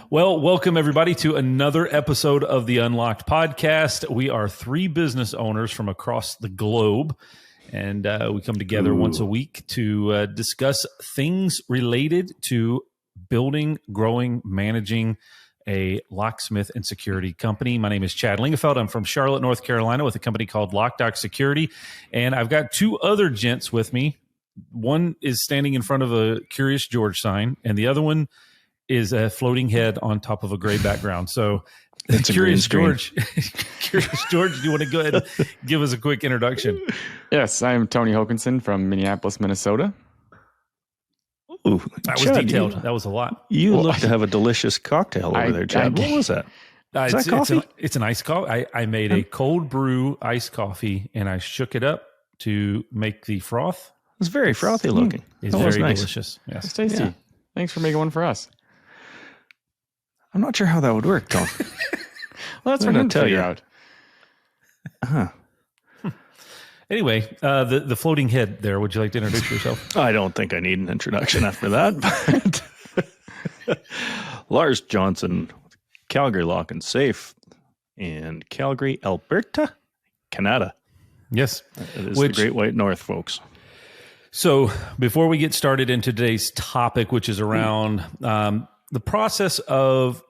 Well, welcome everybody to another episode of the Unlocked podcast. We are three business owners from across the globe, and we come together once a week to discuss things related to building, growing, managing a locksmith and security company. My name is Chad Lingefeld. I'm from Charlotte, North Carolina with a company called Loc-Doc Security, and I've got two other gents with me. One is standing in front of a Curious George sign, and the other one is a floating head on top of a gray background. So it's Curious George, Curious George, do you want to go ahead and give us a quick introduction? Yes, I'm Tony Hokinson from Minneapolis, Minnesota. Ooh, That was Chad, detailed. That was a lot. You look to have a delicious cocktail over there, Chad. What was that? Is that coffee? It's an iced coffee. I made a cold brew iced coffee, and I shook it up to make the froth. It's very frothy looking. It's that very nice. delicious. Yes. It's tasty. Yeah. Thanks for making one for us. I'm not sure how that would work, Tom. Well, that's I'm what gonna I'm tell you. out. Anyway, the floating head there. Would you like to introduce yourself? I don't think I need an introduction after that. But Lars Johnson, Calgary Lock Safe in Calgary, Alberta, Canada. Yes. It is the Great White North, folks. So before we get started in today's topic, which is around the process of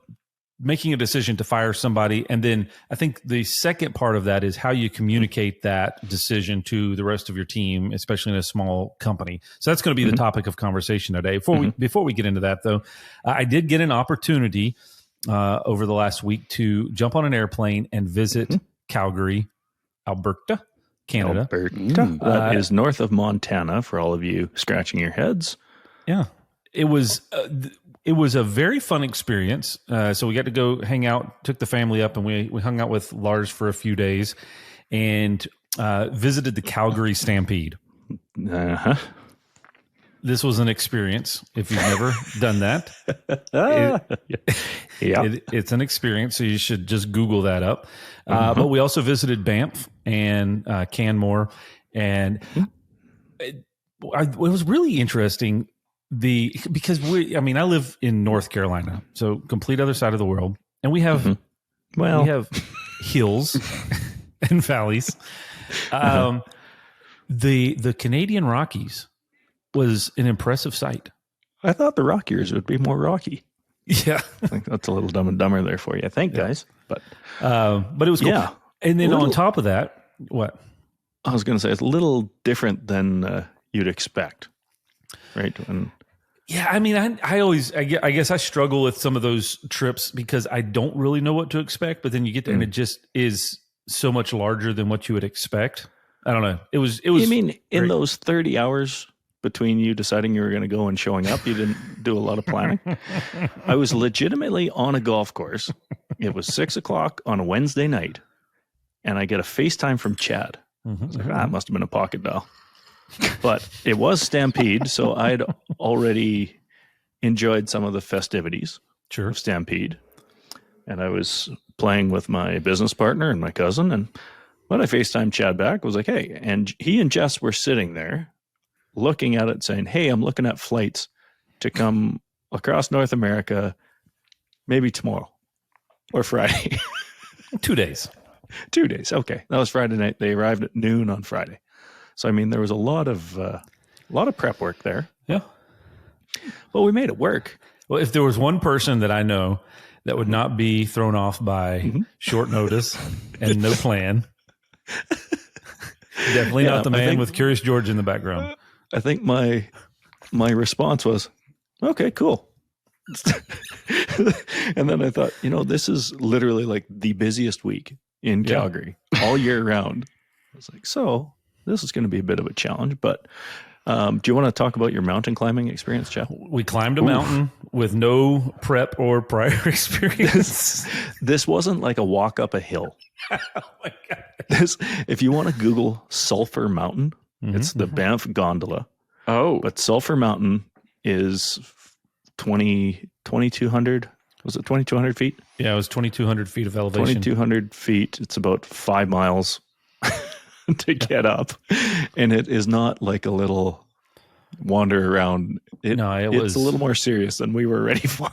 making a decision to fire somebody, and then I think the second part of that is how you communicate that decision to the rest of your team, especially in a small company. So that's going to be the topic of conversation today. Before we get into that, though, I did get an opportunity over the last week to jump on an airplane and visit Calgary, Alberta, Canada. Alberta. That is north of Montana for all of you scratching your heads. Yeah. It was a very fun experience. So we got to go hang out, took the family up, and we hung out with Lars for a few days and visited the Calgary Stampede. Uh-huh. This was an experience. If you've never done that, it's an experience. So you should just Google that up. But we also visited Banff and Canmore, and it was really interesting. Because I live in North Carolina, so complete other side of the world, and we have we have hills and valleys. The Canadian Rockies was an impressive sight. I thought the Rockiers would be more rocky. Yeah, I think that's a little dumb and dumber there for you. Guys. But it was cool. Yeah. And then on top of that, what? I was going to say, it's a little different than you'd expect, right? Yeah, I guess I struggle with some of those trips because I don't really know what to expect, but then you get there and it just is so much larger than what you would expect. I don't know. It was. You mean great. In those 30 hours between you deciding you were going to go and showing up, you didn't do a lot of planning? I was legitimately on a golf course. It was 6:00 on a Wednesday night, and I get a FaceTime from Chad. I was like, it must have been a pocket dial. But it was Stampede, so I'd already enjoyed some of the festivities of Stampede. And I was playing with my business partner and my cousin. And when I FaceTimed Chad back, I was like, hey. And he and Jess were sitting there looking at it saying, hey, I'm looking at flights to come across North America maybe tomorrow or Friday. 2 days. 2 days. Okay. That was Friday night. They arrived at noon on Friday. So, there was a lot of prep work there. Yeah. But we made it work. Well, if there was one person that I know that would not be thrown off by short notice and no plan, definitely not the man with Curious George in the background. I think my response was, okay, cool. And then I thought, this is literally like the busiest week in Calgary all year round. I was like, so this is going to be a bit of a challenge, but do you want to talk about your mountain climbing experience, Jeff? We climbed a mountain with no prep or prior experience. This wasn't like a walk up a hill. Oh my God. If you want to Google Sulphur Mountain, it's the Banff Gondola. Oh. But Sulphur Mountain is 2,200. Was it 2,200 feet? Yeah, it was 2,200 feet of elevation. 2,200 feet. It's about 5 miles to get up. And it is not like a little wander around. It's a little more serious than we were ready for.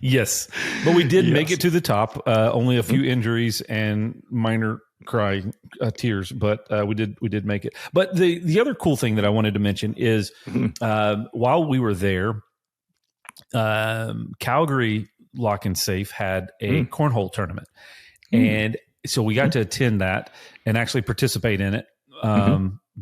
Yes, but we did make it to the top. Only a few injuries and minor tears, but we did make it. But the other cool thing that I wanted to mention is while we were there, Calgary Lock and Safe had a cornhole tournament, and so we got to attend that and actually participate in it.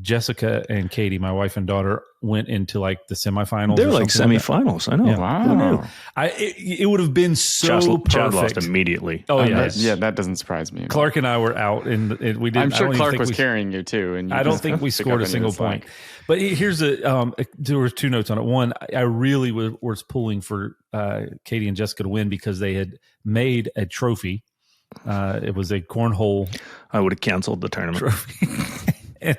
Jessica and Katie, my wife and daughter, went into like the semifinals. They're like semifinals. I know. Yeah. Wow. It would have been so perfect. Chad lost immediately. Oh yeah, that doesn't surprise me. Clark and I were out, and we didn't. I'm sure Clark was carrying you too. And I don't think we scored a single point. But here's there were two notes on it. One, I really was pulling for Katie and Jessica to win because they had made a trophy. It was a cornhole. I would have canceled the tournament. Trophy.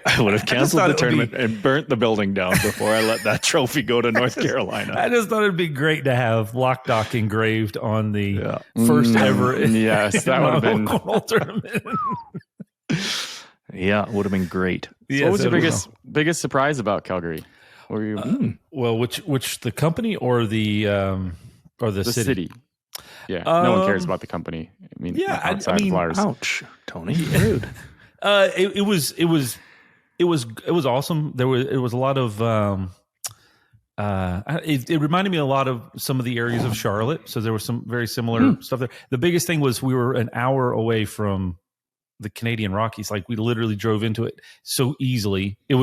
I would have canceled the tournament and burnt the building down before I let that trophy go to North Carolina. I just thought it'd be great to have Loc-Doc engraved on the first ever. Yes, that would have been cornhole tournament. Yeah, it would have been great. So what was your biggest surprise about Calgary? What were you? Well, which the company or the city? Yeah, no one cares about the company. I mean, outside of Lars. Ouch, Tony, rude. It was awesome. It was a lot of it reminded me a lot of some of the areas of Charlotte. So there was some very similar stuff there. The biggest thing was we were an hour away from the Canadian Rockies. Like we literally drove into it so easily. I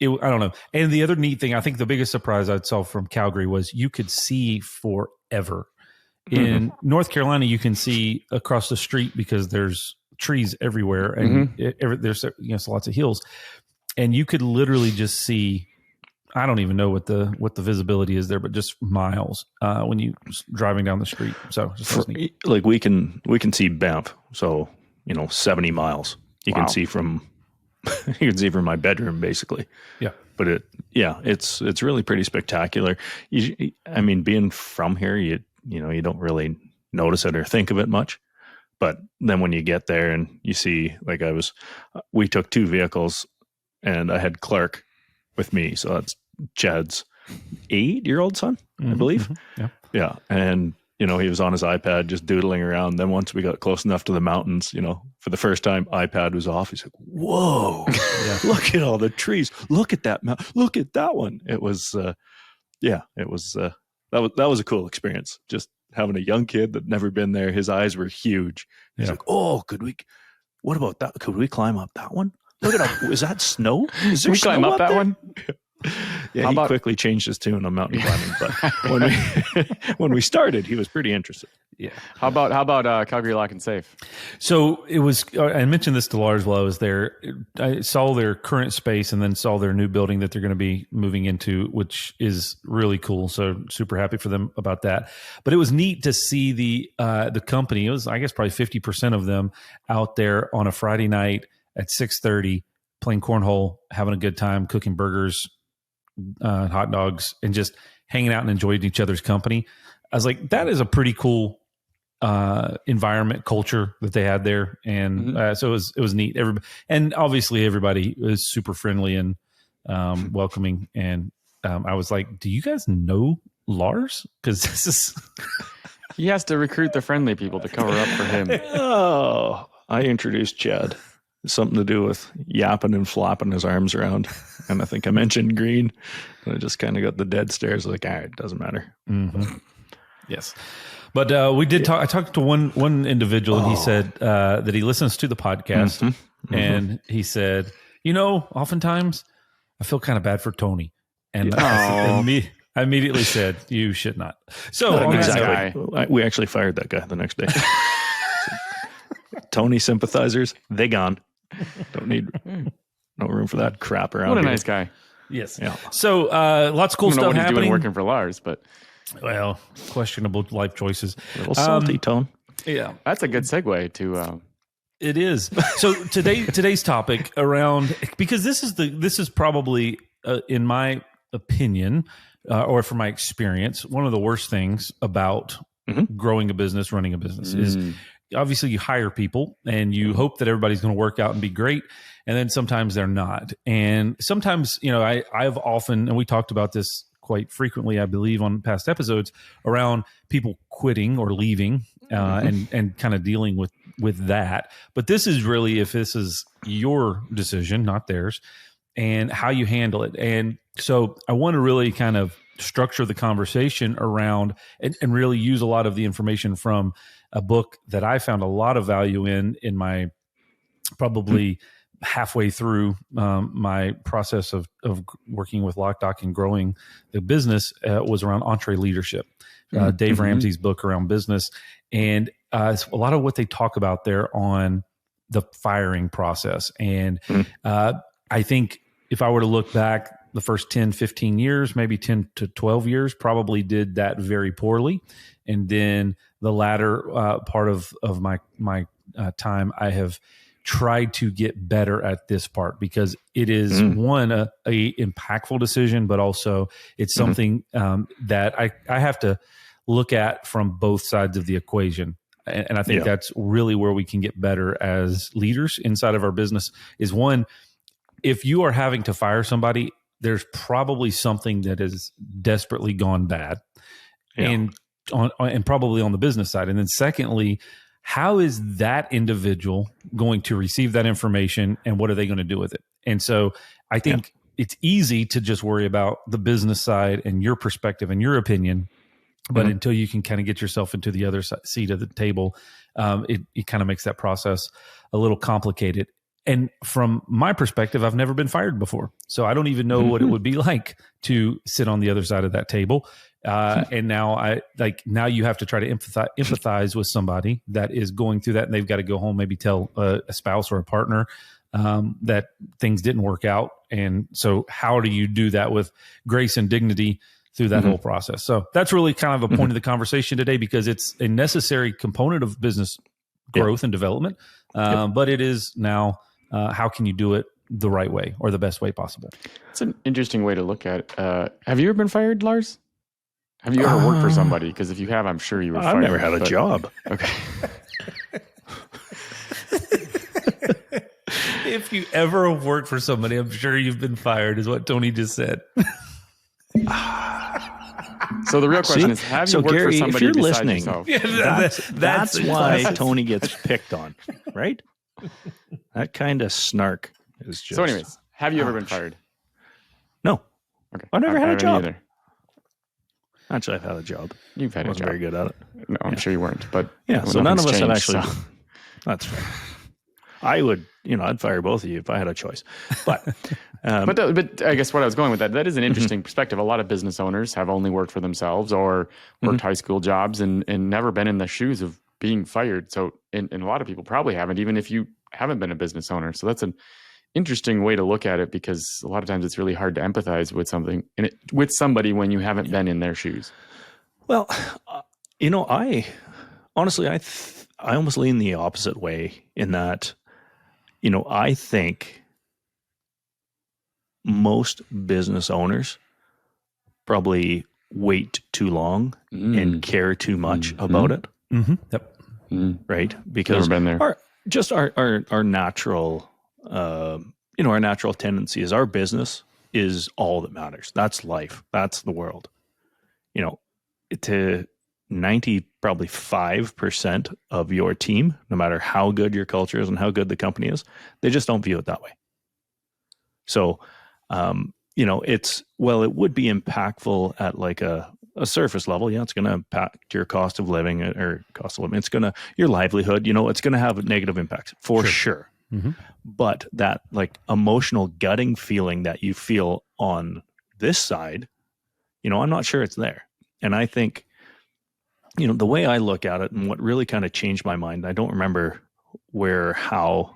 don't know. And the other neat thing, I think the biggest surprise I saw from Calgary was you could see forever. In North Carolina, you can see across the street because there's trees everywhere and there's lots of hills, and you could literally just see. I don't even know what the visibility is there, but just miles when you driving down the street. So like we can see Banff, so 70 miles. You can see from my bedroom basically. Yeah, but it's really pretty spectacular. I mean, being from here, you don't really notice it or think of it much. But then when you get there and you see, like we took two vehicles and I had Clark with me. So that's Chad's 8-year-old son, I believe. Yeah. And, he was on his iPad just doodling around. Then once we got close enough to the mountains, for the first time, iPad was off. He's like, whoa, look at all the trees. Look at that mountain. Look at that one. It was, that was a cool experience. Just having a young kid that never been there. His eyes were huge. He's like, oh, what about that? Could we climb up that one? Look at that. Is that snow? Is there climb up that one? Yeah, he quickly changed his tune on mountain climbing, but when we started, he was pretty interested. Yeah. How about Calgary Lock and Safe? So it was. I mentioned this to Lars while I was there. I saw their current space and then saw their new building that they're going to be moving into, which is really cool. So super happy for them about that. But it was neat to see the company. It was, I guess, probably 50% of them out there on a Friday night at 6:30 playing cornhole, having a good time, cooking burgers, hot dogs, and just hanging out and enjoying each other's company. I was like, that is a pretty cool environment, culture that they had there, and so it was neat. And obviously everybody was super friendly and welcoming. And I was like, do you guys know Lars? Because this is he has to recruit the friendly people to cover up for him. Oh, I introduced Chad. Something to do with yapping and flapping his arms around. And I think I mentioned green. And I just kind of got the dead stares like, all right, it doesn't matter. Yes. But we did talk. I talked to one individual, and he said that he listens to the podcast. And he said, oftentimes I feel kind of bad for Tony. And I immediately said, you should not. So exactly. We actually fired that guy the next day. Tony sympathizers, they gone. Don't need no room for that crap around. What a here. nice guy. Yes. Yeah. So lots of cool stuff happening. He's doing working for Lars, but questionable life choices. A little salty, Tone. Yeah, that's a good segue to. It is. So today's topic around, because this is probably in my opinion or from my experience, one of the worst things about growing a business, running a business is. Obviously you hire people and you hope that everybody's going to work out and be great. And then sometimes they're not. And sometimes, I've often, and we talked about this quite frequently, I believe, on past episodes around people quitting or leaving and kind of dealing with that. But this is really, if this is your decision, not theirs, and how you handle it. And so I want to really kind of structure the conversation around and really use a lot of the information from a book that I found a lot of value in my probably halfway through my process of working with Loc-Doc and growing the business was around entree leadership. Dave Ramsey's book around business. And a lot of what they talk about there on the firing process. And I think if I were to look back, the first 10, 15 years, maybe 10 to 12 years, probably did that very poorly. And then the latter part of my time, I have tried to get better at this part because it is one, a impactful decision, but also it's something that I have to look at from both sides of the equation. And I think that's really where we can get better as leaders inside of our business is one, if you are having to fire somebody, there's probably something that has desperately gone bad and probably on the business side. And then secondly, how is that individual going to receive that information and what are they going to do with it? And so I think it's easy to just worry about the business side and your perspective and your opinion. But until you can kind of get yourself into the other seat of the table, it kind of makes that process a little complicated. And from my perspective, I've never been fired before. So I don't even know what it would be like to sit on the other side of that table. And now you have to try to empathize with somebody that is going through that, and they've got to go home, maybe tell a spouse or a partner that things didn't work out. And so how do you do that with grace and dignity through that whole process? So that's really kind of a point of the conversation today, because it's a necessary component of business growth and development. But it is now, how can you do it the right way or the best way possible? It's an interesting way to look at it. Have you ever been fired, Lars? Have you ever worked for somebody? Because if you have, I'm sure you were fired. I've never had a job. Okay. If you ever have worked for somebody, I'm sure you've been fired, is what Tony just said. So the real question is, have you worked Gary, for somebody if you're besides listening, yourself? that's why Tony gets picked on, right? That kind of snark is just... So anyways, have you ever been fired? No. Okay. I've never had a job. Either. Actually, I've had a job. You've had a job. Wasn't very good at it. No, I'm sure you weren't. But so none of us have actually... So. That's fair. I would, I'd fire both of you if I had a choice. But but I guess what I was going with that is an interesting perspective. A lot of business owners have only worked for themselves or worked high school jobs and never been in the shoes of being fired. So, and a lot of people probably haven't, even if you haven't been a business owner. So that's an interesting way to look at it, because a lot of times it's really hard to empathize with with somebody when you haven't been in their shoes. Well, I honestly, I almost lean the opposite way in that, I think most business owners probably wait too long and care too much about it. Right? Because never been there. Our natural, our natural tendency is our business is all that matters. That's life. That's the world. To 90, probably 5% of your team, no matter how good your culture is and how good the company is, they just don't view it that way. So, it would be impactful at like a surface level. Yeah, it's going to impact your cost of living. It's going to, your livelihood, it's going to have negative impacts for sure. But that like emotional gutting feeling that you feel on this side, I'm not sure it's there. And I think, the way I look at it and what really kind of changed my mind, I don't remember how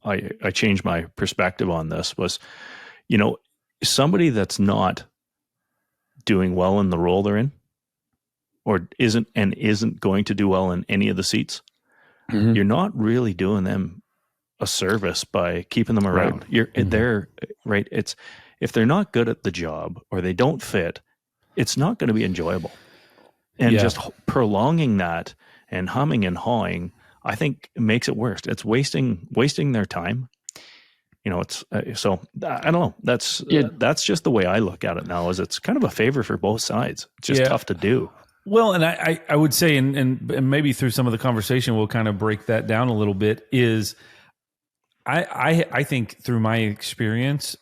I changed my perspective on this was, somebody that's not doing well in the role they're in or isn't going to do well in any of the seats, you're not really doing them a service by keeping them around. They're right. It's, if they're not good at the job or they don't fit, it's not going to be enjoyable. And just prolonging that and humming and hawing, I think makes it worse. It's wasting their time. it's so I don't know. That's just the way I look at it now. Is it's kind of a favor for both sides. It's just tough to do. Well, and I would say, and maybe through some of the conversation, we'll kind of break that down a little bit. Is I think through my experience,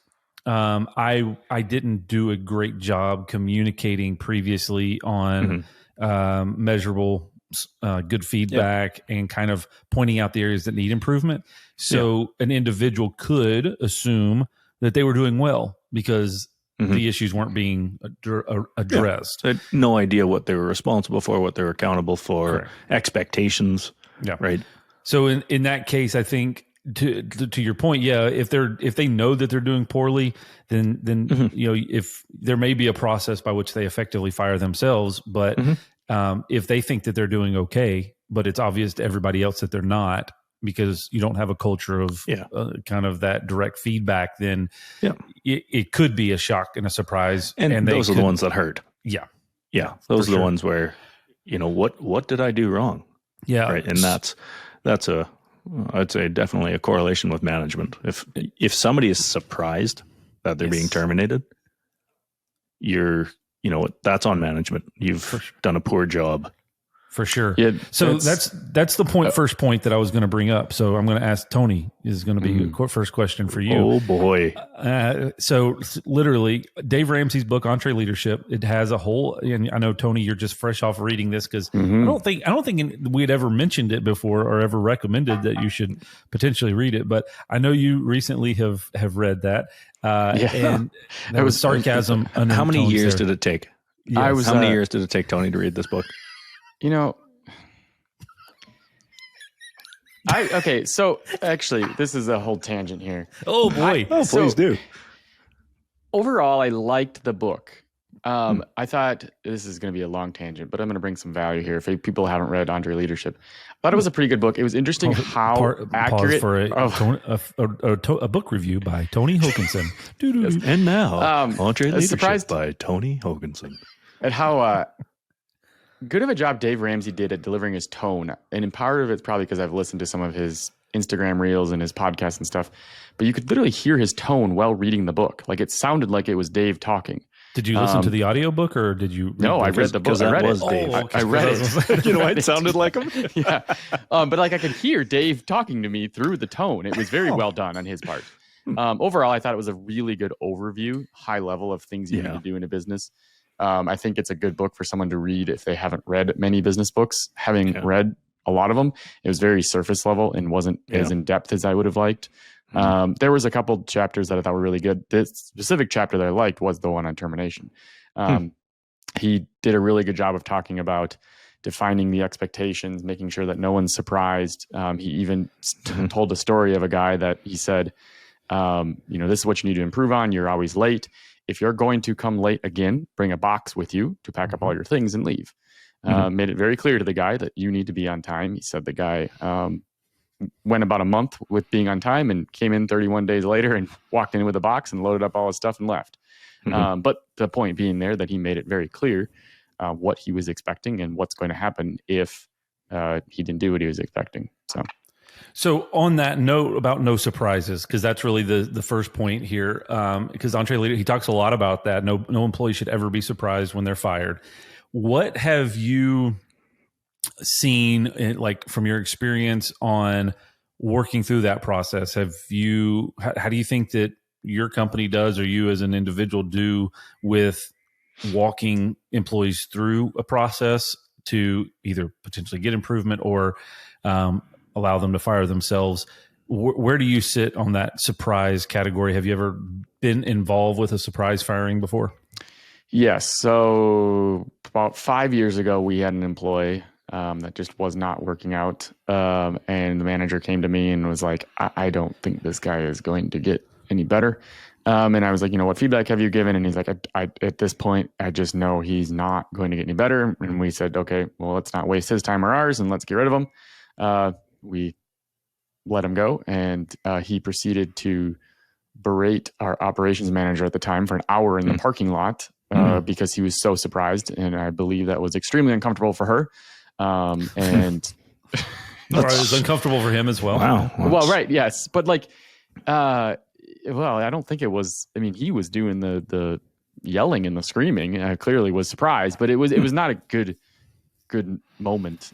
I didn't do a great job communicating previously on measurable, good feedback and kind of pointing out the areas that need improvement. So an individual could assume that they were doing well because the issues weren't being addressed. They had no idea what they were responsible for, what they were accountable for, expectations. Yeah. Right. So in that case, I think to your point, if they know that they're doing poorly, then if there may be a process by which they effectively fire themselves, but if they think that they're doing okay, but it's obvious to everybody else that they're not, because you don't have a culture of kind of that direct feedback, then it could be a shock and a surprise. And those are the ones that hurt. Yeah. Yeah. Those are the ones where, what did I do wrong? Yeah. Right. And that's I'd say definitely a correlation with management. If somebody is surprised that they're being terminated, that's on management. You've done a poor job. For sure. Yeah, so that's the first point that I was going to bring up. So I'm going to ask Tony, is going to be the first question for you. Oh boy. So literally Dave Ramsey's book, Entre Leadership, it has a whole, and I know Tony, you're just fresh off reading this because I don't think we'd ever mentioned it before or ever recommended that you should potentially read it. But I know you recently have read that. And there was sarcasm. How many years did it take? Yes. How many years did it take Tony to read this book? So actually, this is a whole tangent here. Oh boy. Please do. Overall, I liked the book. I thought this is going to be a long tangent, but I'm going to bring some value here. If people haven't read Entre Leadership, I thought it was a pretty good book. It was interesting how accurate. Pause for a book review by Tony Hoganson. And now, Entre Leadership by Tony Hoganson. At how good of a job Dave Ramsey did at delivering his tone. And in part of it's probably because I've listened to some of his Instagram reels and his podcasts and stuff, but you could literally hear his tone while reading the book. Like it sounded like it was Dave talking. Did you listen to the audiobook or did you? No, I read the book. I read it. Dave. I read it. You know why it sounded like him? Yeah. But I could hear Dave talking to me through the tone. It was very well done on his part. Overall, I thought it was a really good overview, high level of things you need to do in a business. I think it's a good book for someone to read if they haven't read many business books. Having read a lot of them, it was very surface level and wasn't as in depth as I would have liked. There was a couple chapters that I thought were really good. This specific chapter that I liked was the one on termination. He did a really good job of talking about defining the expectations, making sure that no one's surprised. He even told a story of a guy that he said, this is what you need to improve on. You're always late. If you're going to come late again, bring a box with you to pack up all your things and leave. Made it very clear to the guy that you need to be on time. He said the guy went about a month with being on time and came in 31 days later and walked in with a box and loaded up all his stuff and left. But the point being there that he made it very clear what he was expecting and what's going to happen if he didn't do what he was expecting. So on that note about no surprises, because that's really the first point here, because Entre Leader, he talks a lot about that. No employee should ever be surprised when they're fired. What have you seen, like from your experience on working through that process? How do you think that your company does, or you as an individual do, with walking employees through a process to either potentially get improvement or allow them to fire themselves? Where do you sit on that surprise category? Have you ever been involved with a surprise firing before? Yes. So about 5 years ago, we had an employee that just was not working out. And the manager came to me and was like, I don't think this guy is going to get any better. And I was like, what feedback have you given? And he's like, I at this point, I just know he's not going to get any better. And we said, okay, well, let's not waste his time or ours and let's get rid of him. We let him go, and he proceeded to berate our operations manager at the time for an hour in the parking lot because he was so surprised, and I believe that was extremely uncomfortable for her. And it was uncomfortable for him as well. Wow. Well, right, yes, but well, I don't think it was. I mean, he was doing the yelling and the screaming. I clearly was surprised, but it was not a good moment.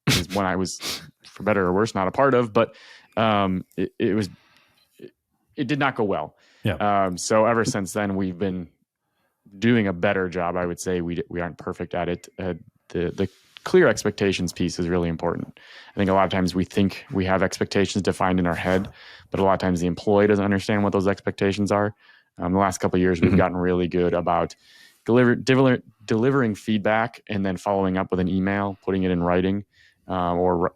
Is one I was, for better or worse, not a part of. But it did not go well. Yeah. So ever since then, we've been doing a better job. I would say we aren't perfect at it. The clear expectations piece is really important. I think a lot of times we think we have expectations defined in our head, but a lot of times the employee doesn't understand what those expectations are. The last couple of years, we've gotten really good about delivering feedback and then following up with an email, putting it in writing, or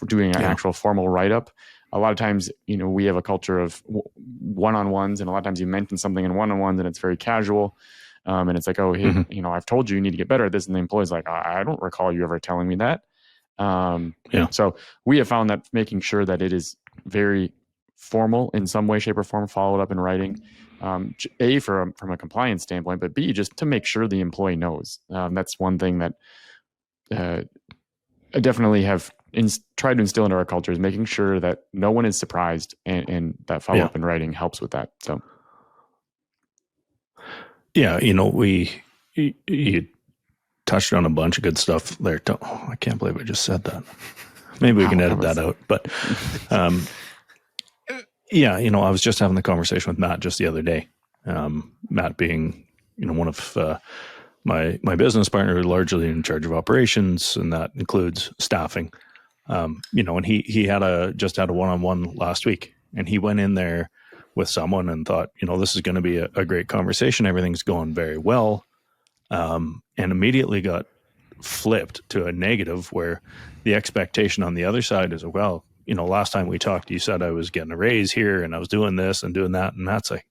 doing an actual formal write-up. A lot of times, we have a culture of one-on-ones, and a lot of times you mention something in one-on-ones and it's very casual. And it's like, oh, hey, I've told you need to get better at this. And the employee's like, I don't recall you ever telling me that. So we have found that making sure that it is very formal in some way, shape, or form, followed up in writing, A, from a compliance standpoint, but B, just to make sure the employee knows. That's one thing that I definitely have tried to instill into our culture, is making sure that no one is surprised, and that follow-up in writing helps with that. So. Yeah, you touched on a bunch of good stuff there. I can't believe I just said that. Maybe we can edit that out. But I was just having the conversation with Matt just the other day. Matt being, one of my business partner, largely in charge of operations, and that includes staffing. And he just had a one-on-one last week, and he went in there with someone and thought, this is going to be a great conversation. Everything's going very well. And immediately got flipped to a negative, where the expectation on the other side is, well, last time we talked, you said I was getting a raise here and I was doing this and doing that. And that's like,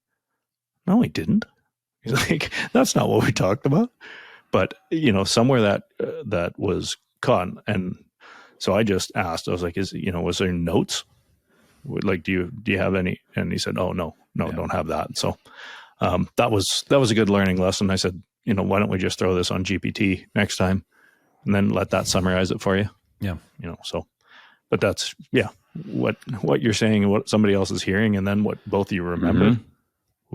no, he didn't. He's like, that's not what we talked about. But, somewhere that was caught. And so I just asked, I was like, was there notes? Like, do you have any? And he said, oh, no, don't have that. So that was a good learning lesson. I said, why don't we just throw this on GPT next time and then let that summarize it for you? Yeah. So, but that's, what you're saying and what somebody else is hearing, and then what both of you remember.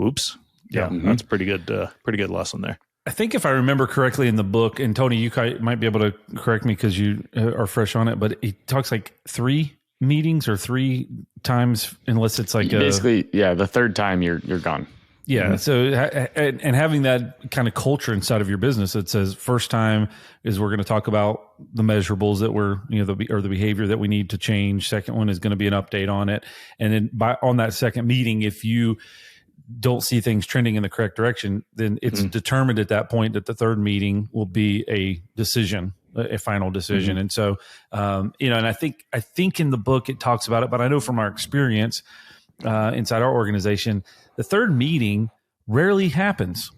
Oops. Yeah. That's a pretty good lesson there. I think if I remember correctly in the book, and Tony, you might be able to correct me because you are fresh on it, but he talks like 3 meetings or 3 times, unless it's like basically, the third time you're gone. Yeah. So, and having that kind of culture inside of your business that says, first time is we're going to talk about the measurables that we're, or the behavior that we need to change. Second one is going to be an update on it. And then on that second meeting, if you don't see things trending in the correct direction, then it's determined at that point that the third meeting will be a decision, a final decision. And so, and I think in the book it talks about it, but I know from our experience inside our organization, the third meeting rarely happens.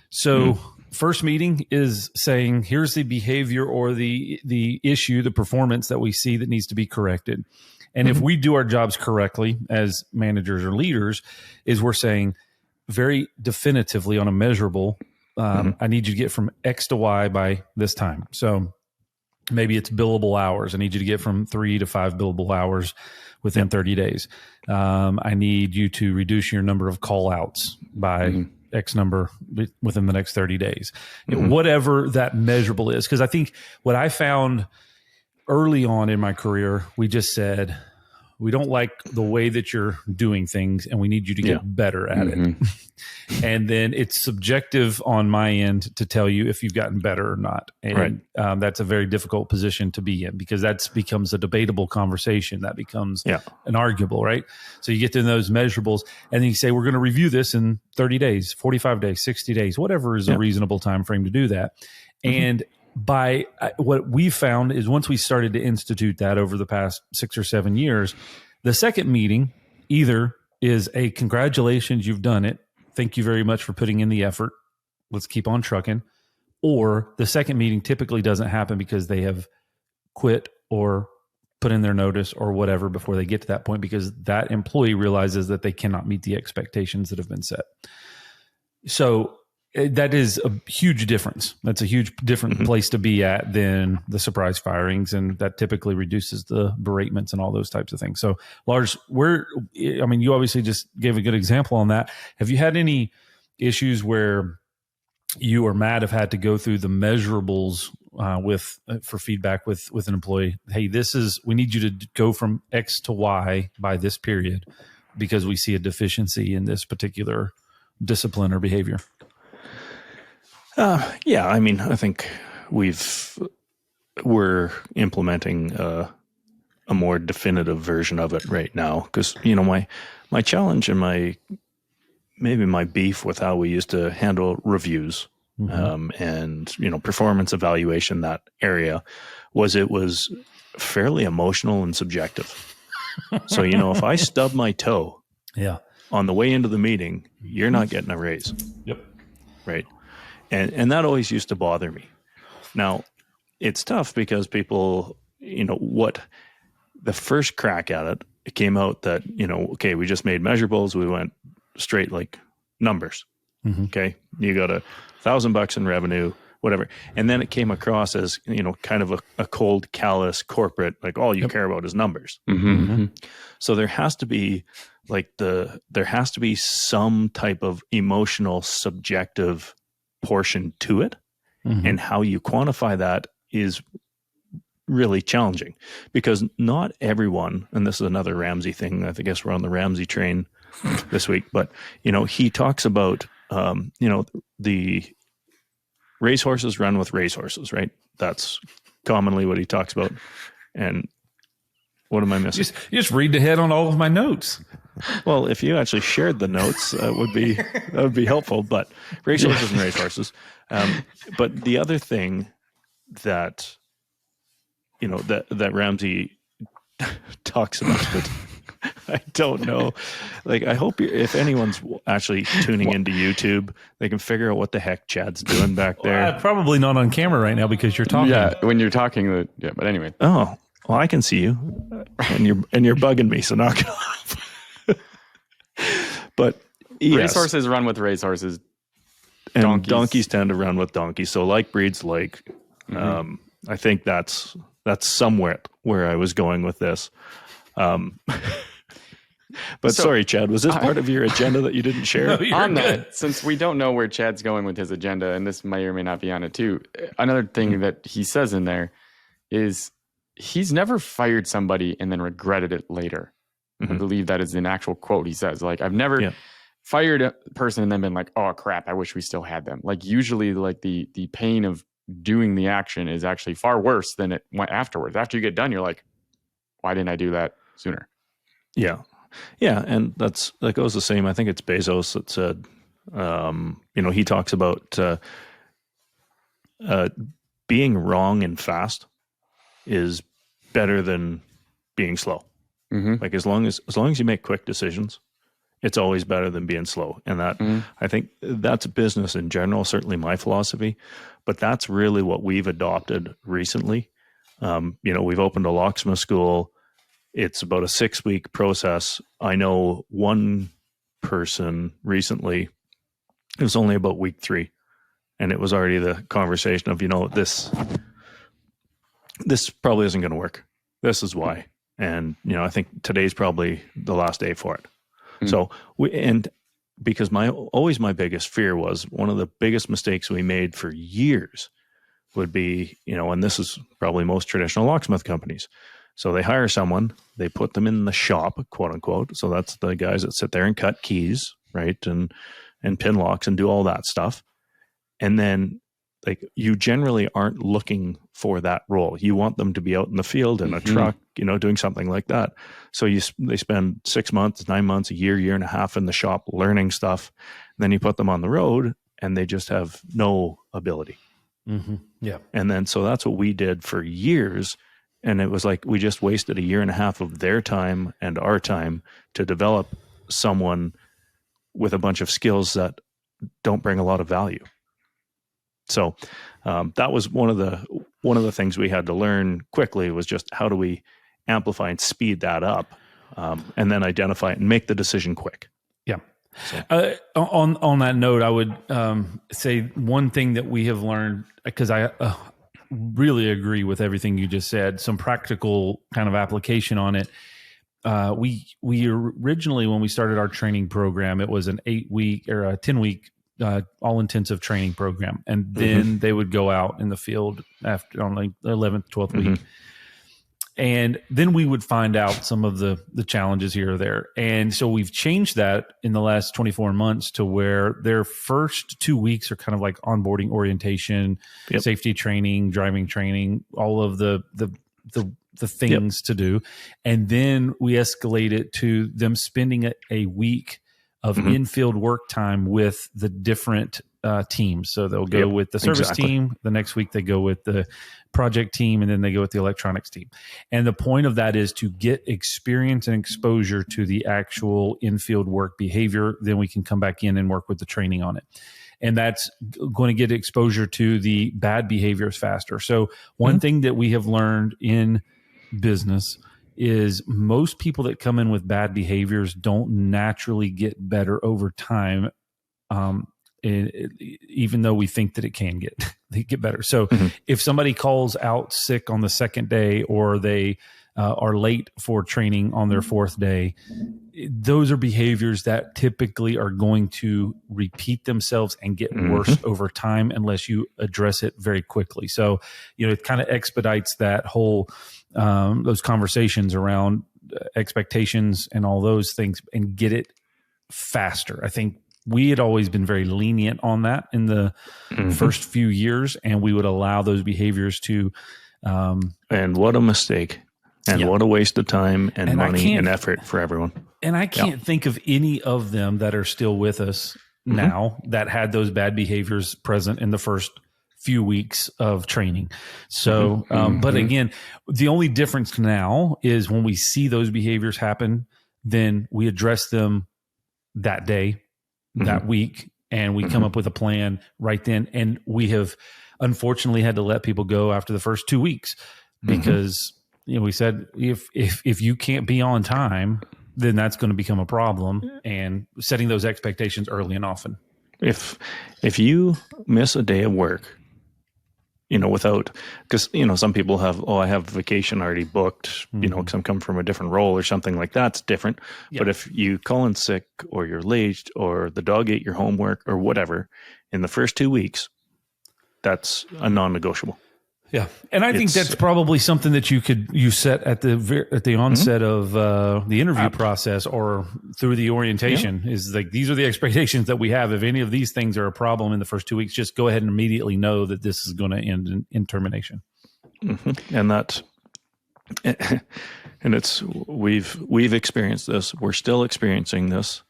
So first meeting is saying, here's the behavior or the issue, the performance that we see that needs to be corrected. And if we do our jobs correctly as managers or leaders, is we're saying very definitively on a measurable, I need you to get from X to Y by this time. So maybe it's billable hours. I need you to get from 3 to 5 billable hours within 30 days. I need you to reduce your number of call outs by X number within the next 30 days. Whatever that measurable is. Because I think what I found early on in my career, we just said, we don't like the way that you're doing things and we need you to get better at it. And then it's subjective on my end to tell you if you've gotten better or not. And that's a very difficult position to be in, because that becomes a debatable conversation. That becomes an arguable, right? So you get to those measurables and then you say, we're going to review this in 30 days, 45 days, 60 days, whatever is a reasonable time frame to do that. And by what we found is, once we started to institute that over the past 6 or 7 years, the second meeting either is a congratulations, you've done it. Thank you very much for putting in the effort. Let's keep on trucking. Or the second meeting typically doesn't happen because they have quit or put in their notice or whatever before they get to that point, because that employee realizes that they cannot meet the expectations that have been set. So That is a huge difference. That's a huge different place to be at than the surprise firings, and that typically reduces the beratements and all those types of things. So, Lars, you obviously just gave a good example on that. Have you had any issues where you or Matt have had to go through the measurables for feedback with an employee? Hey, we need you to go from X to Y by this period because we see a deficiency in this particular discipline or behavior. Yeah, I mean, I think we're implementing a more definitive version of it right now because, my challenge and my beef with how we used to handle reviews and, performance evaluation, that area it was fairly emotional and subjective. So, if I stub my toe on the way into the meeting, you're not getting a raise. Yep. Right. And that always used to bother me. Now, it's tough because people, the first crack at it came out that, okay, we just made measurables. We went straight like numbers. Okay. You got $1,000 in revenue, whatever. And then it came across as, kind of a cold, callous corporate, like all you care about is numbers. So there has to be some type of emotional, subjective portion to it, and how you quantify that is really challenging because not everyone, and this is another Ramsey thing, I guess we're on the Ramsey train this week, but he talks about the racehorses run with racehorses, right? That's commonly what he talks about. And what am I missing? You just read ahead on all of my notes. Well, if you actually shared the notes, that would be helpful. But racehorses and racehorses. But the other thing that that Ramsey talks about, but I don't know. Like, I hope if anyone's actually tuning into YouTube, they can figure out what the heck Chad's doing back there. Well, probably not on camera right now because you're talking. Yeah, when you're talking. But anyway. Oh, well, I can see you, and you're bugging me, so knock it off. But yes. Racehorses run with racehorses, and donkeys tend to run with donkeys. So like breeds like. I think that's somewhere where I was going with this. But sorry, Chad, was this part of your agenda that you didn't share? No, on that, since we don't know where Chad's going with his agenda, and this may or may not be on it too, another thing that he says in there is he's never fired somebody and then regretted it later. I believe that is an actual quote he says. Like, I've never fired a person and then been like, oh, crap, I wish we still had them. Like, usually, like, the pain of doing the action is actually far worse than it went afterwards. After you get done, you're like, why didn't I do that sooner? Yeah. Yeah, and that goes the same. I think it's Bezos that said, he talks about being wrong and fast is better than being slow. Like as long as you make quick decisions, it's always better than being slow. And that I think that's business in general. Certainly my philosophy, but that's really what we've adopted recently. We've opened a locksmith school. It's about a 6-week process. I know one person recently, it was only about week 3, and it was already the conversation of, this probably isn't going to work. This is why. And, I think today's probably the last day for it. So because my biggest fear was one of the biggest mistakes we made for years would be, and this is probably most traditional locksmith companies. So they hire someone, they put them in the shop, quote unquote. So that's the guys that sit there and cut keys, right? And pin locks and do all that stuff. And then like you generally aren't looking for that role. You want them to be out in the field in a truck, doing something like that. So they spend 6 months, 9 months, a year and a half in the shop learning stuff. And then you put them on the road and they just have no ability. Yeah. And then, so that's what we did for years. And it was like, we just wasted a year and a half of their time and our time to develop someone with a bunch of skills that don't bring a lot of value. So that was one of the things we had to learn quickly was just how do we amplify and speed that up, and then identify it and make the decision quick. Yeah. So. On that note, I would say one thing that we have learned, because I really agree with everything you just said, some practical kind of application on it. We originally, when we started our training program, it was an 8-week or a 10-week all intensive training program, and then they would go out in the field after on like the 11th, 12th week. And then we would find out some of the challenges here or there. And so we've changed that in the last 24 months to where their first 2 weeks are kind of like onboarding orientation, safety training, driving training, all of the things to do. And then we escalate it to them spending a week of in-field work time with the different teams. So they'll go with the service team. The next week they go with the project team, and then they go with the electronics team. And the point of that is to get experience and exposure to the actual in-field work behavior. Then we can come back in and work with the training on it. And that's going to get exposure to the bad behaviors faster. So one thing that we have learned in business is most people that come in with bad behaviors don't naturally get better over time. Even though we think that it can get better. So if somebody calls out sick on the second day, or they are late for training on their fourth day, those are behaviors that typically are going to repeat themselves and get worse over time unless you address it very quickly. So, it kind of expedites that whole, those conversations around expectations and all those things and get it faster. I think we had always been very lenient on that in the first few years, and we would allow those behaviors to. And what a mistake. And what a waste of time and money and effort for everyone. And I can't think of any of them that are still with us now that had those bad behaviors present in the first few weeks of training. So, but again, the only difference now is when we see those behaviors happen, then we address them that day, that week, and we come up with a plan right then. And we have unfortunately had to let people go after the first 2 weeks because we said if you can't be on time, then that's going to become a problem. And setting those expectations early and often. If you miss a day of work, without, because some people have, I have vacation already booked, because I'm coming from a different role or something like that's different. But if you call in sick, or you're late, or the dog ate your homework, or whatever, in the first 2 weeks, that's a non-negotiable. Yeah, and I think that's probably something that you set at the onset of the interview process, or through the orientation. Is like, these are the expectations that we have. If any of these things are a problem in the first 2 weeks, just go ahead and immediately know that this is going to end in termination. And that, and it's we've experienced this. We're still experiencing this.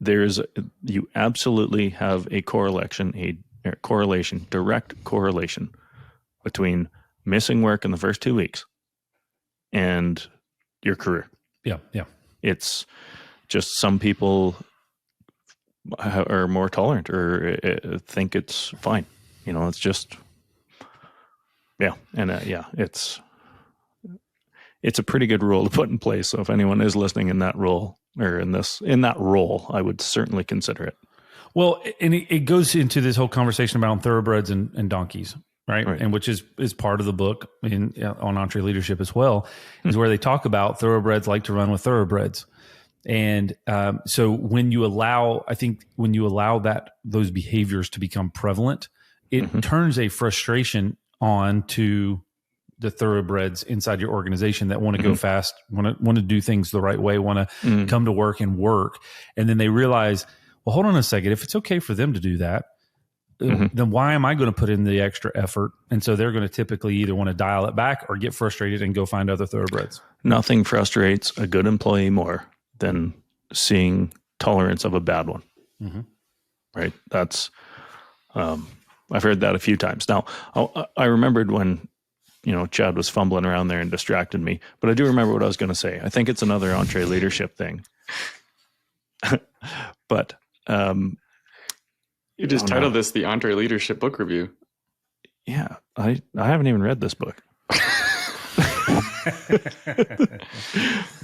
You absolutely have a direct correlation between missing work in the first 2 weeks and your career. Yeah. It's just some people are more tolerant or think it's fine. It's just, and it's a pretty good rule to put in place. So if anyone is listening in that role, or in that role, I would certainly consider it. Well, and it goes into this whole conversation about thoroughbreds and donkeys. Right. And which is part of the book on Entre Leadership as well, is where they talk about thoroughbreds like to run with thoroughbreds. And so when you allow those behaviors to become prevalent, it turns a frustration on to the thoroughbreds inside your organization that want to go fast, want to do things the right way, want to come to work and work. And then they realize, well, hold on a second, if it's okay for them to do that, then why am I going to put in the extra effort? And so they're going to typically either want to dial it back or get frustrated and go find other thoroughbreds. Nothing frustrates a good employee more than seeing tolerance of a bad one. Right? That's, I've heard that a few times. Now, I remembered when, Chad was fumbling around there and distracted me, but I do remember what I was going to say. I think it's another Entre Leadership thing. But, you just titled this the Entre Leadership Book Review. Yeah, I haven't even read this book.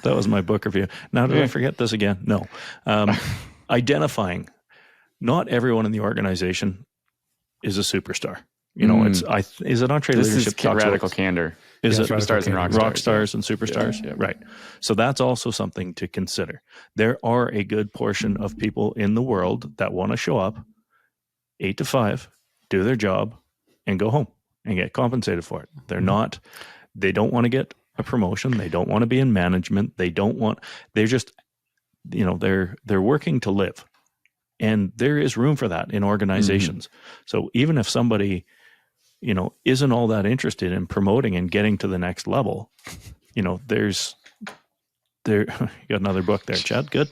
That was my book review. Now, did I forget this again? No. identifying not everyone in the organization is a superstar. You know, is it entree This leadership? is radical candor. Is it superstars and rock stars and superstars? Yeah. Right. So that's also something to consider. There are a good portion of people in the world that want to show up 8 to 5, do their job, and go home and get compensated for it. They don't want to get a promotion. They don't want to be in management. They're just, they're working to live. And there is room for that in organizations. So even if somebody, isn't all that interested in promoting and getting to the next level, you got another book there, Chad. Good.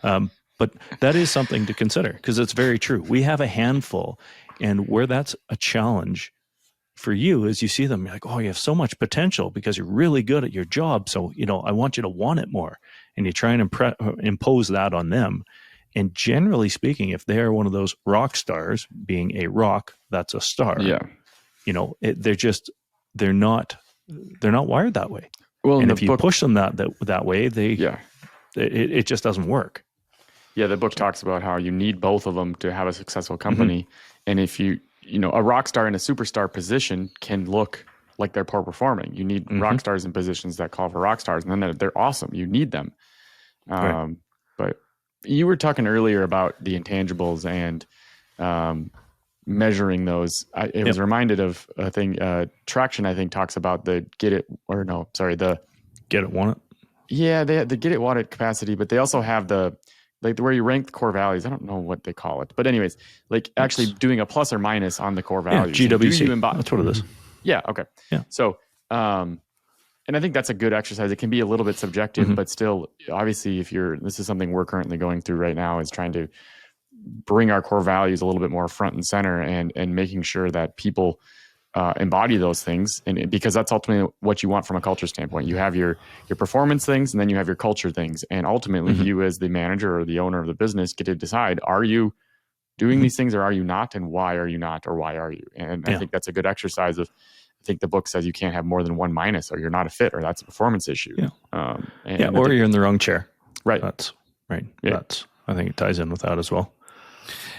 But that is something to consider because it's very true. We have a handful, and where that's a challenge for you is you see them, you're like, oh, you have so much potential because you're really good at your job. So, I want you to want it more. And you try and impose that on them. And generally speaking, if they are one of those rock stars, being a rock, that's a star. Yeah. They're not wired that way. Well, and if you push them that way, it just doesn't work. Yeah, the book talks about how you need both of them to have a successful company. And if a rock star in a superstar position can look like they're poor performing. You need rock stars in positions that call for rock stars, and then they're awesome. You need them. Right. But you were talking earlier about the intangibles and measuring those. I was reminded of a thing. Traction, I think, talks about the get it, want it. Yeah, they have the get it, want it capacity, but they also have where you rank the core values. I don't know what they call it, but anyways, actually doing a plus or minus on the core values. Yeah, GWC. That's what it is. Yeah. Okay. Yeah. So, and I think that's a good exercise. It can be a little bit subjective, but still, obviously, this is something we're currently going through right now, is trying to bring our core values a little bit more front and center, and making sure that people embody those things, and because that's ultimately what you want from a culture standpoint. You have your performance things, and then you have your culture things, and ultimately, you as the manager or the owner of the business get to decide: are you doing these things, or are you not, and why are you not, or why are you? And I think that's a good exercise of. I think the book says you can't have more than one minus, or you're not a fit, or that's a performance issue. Yeah. Or you're in the wrong chair. Right. That's right. Yeah. I think it ties in with that as well.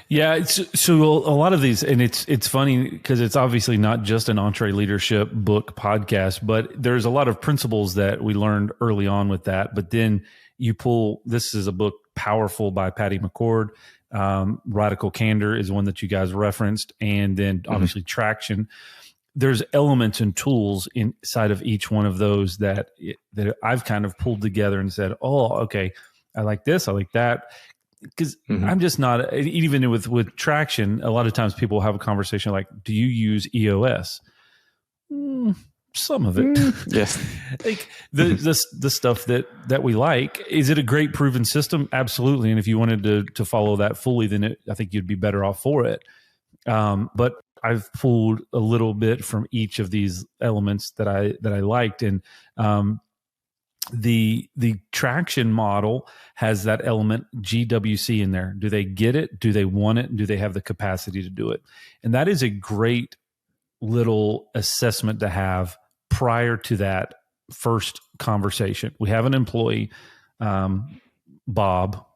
Yeah. So a lot of these, and it's funny because it's obviously not just an entree leadership book podcast, but there's a lot of principles that we learned early on with that. But then this is a book, Powerful by Patty McCord. Radical Candor is one that you guys referenced. And then obviously Traction. There's elements and tools inside of each one of those that I've kind of pulled together and said, oh, okay, I like this, I like that. Because I'm just not, even with Traction, a lot of times people have a conversation like, do you use EOS? Some of it. Yes. Like the stuff that we like. Is it a great proven system? Absolutely. And if you wanted to follow that fully, then I think you'd be better off for it. But I've pulled a little bit from each of these elements that I liked, and the Traction model has that element GWC in there. Do they get it? Do they want it? Do they have the capacity to do it? And that is a great little assessment to have prior to that first conversation. We have an employee, Bob.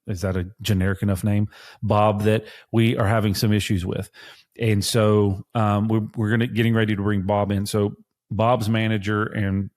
Is that a generic enough name? Bob, that we are having some issues with. And so we're getting ready to bring Bob in. So Bob's manager and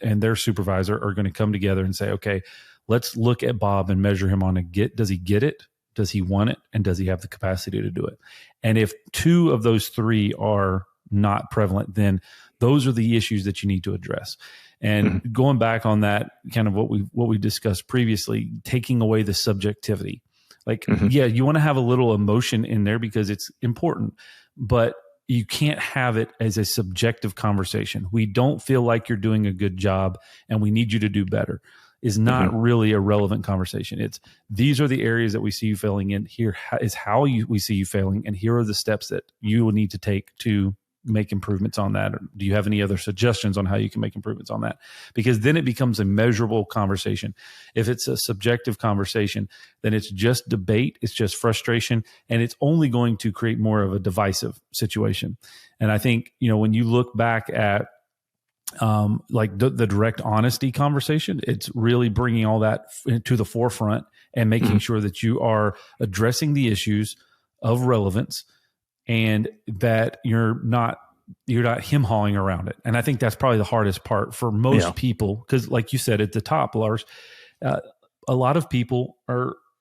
their supervisor are going to come together and say, okay, let's look at Bob and measure him on does he get it? Does he want it? And does he have the capacity to do it? And if 2 of those 3 are not prevalent, then those are the issues that you need to address. And going back on that, kind of what we discussed previously, taking away the subjectivity. You want to have a little emotion in there because it's important, but you can't have it as a subjective conversation. We don't feel like you're doing a good job and we need you to do better is not really a relevant conversation. These are the areas that we see you failing in. Here is how we see you failing. And here are the steps that you will need to take to make improvements on that. Or do you have any other suggestions on how you can make improvements on that? Because then it becomes a measurable conversation. If it's a subjective conversation, then it's just debate, it's just frustration, and it's only going to create more of a divisive situation. And I think, when you look back at the direct honesty conversation, it's really bringing all that to the forefront and making sure that you are addressing the issues of relevance and that you're not hem-hawing around it. And I think that's probably the hardest part for most people, because like you said at the top, Lars, a lot of people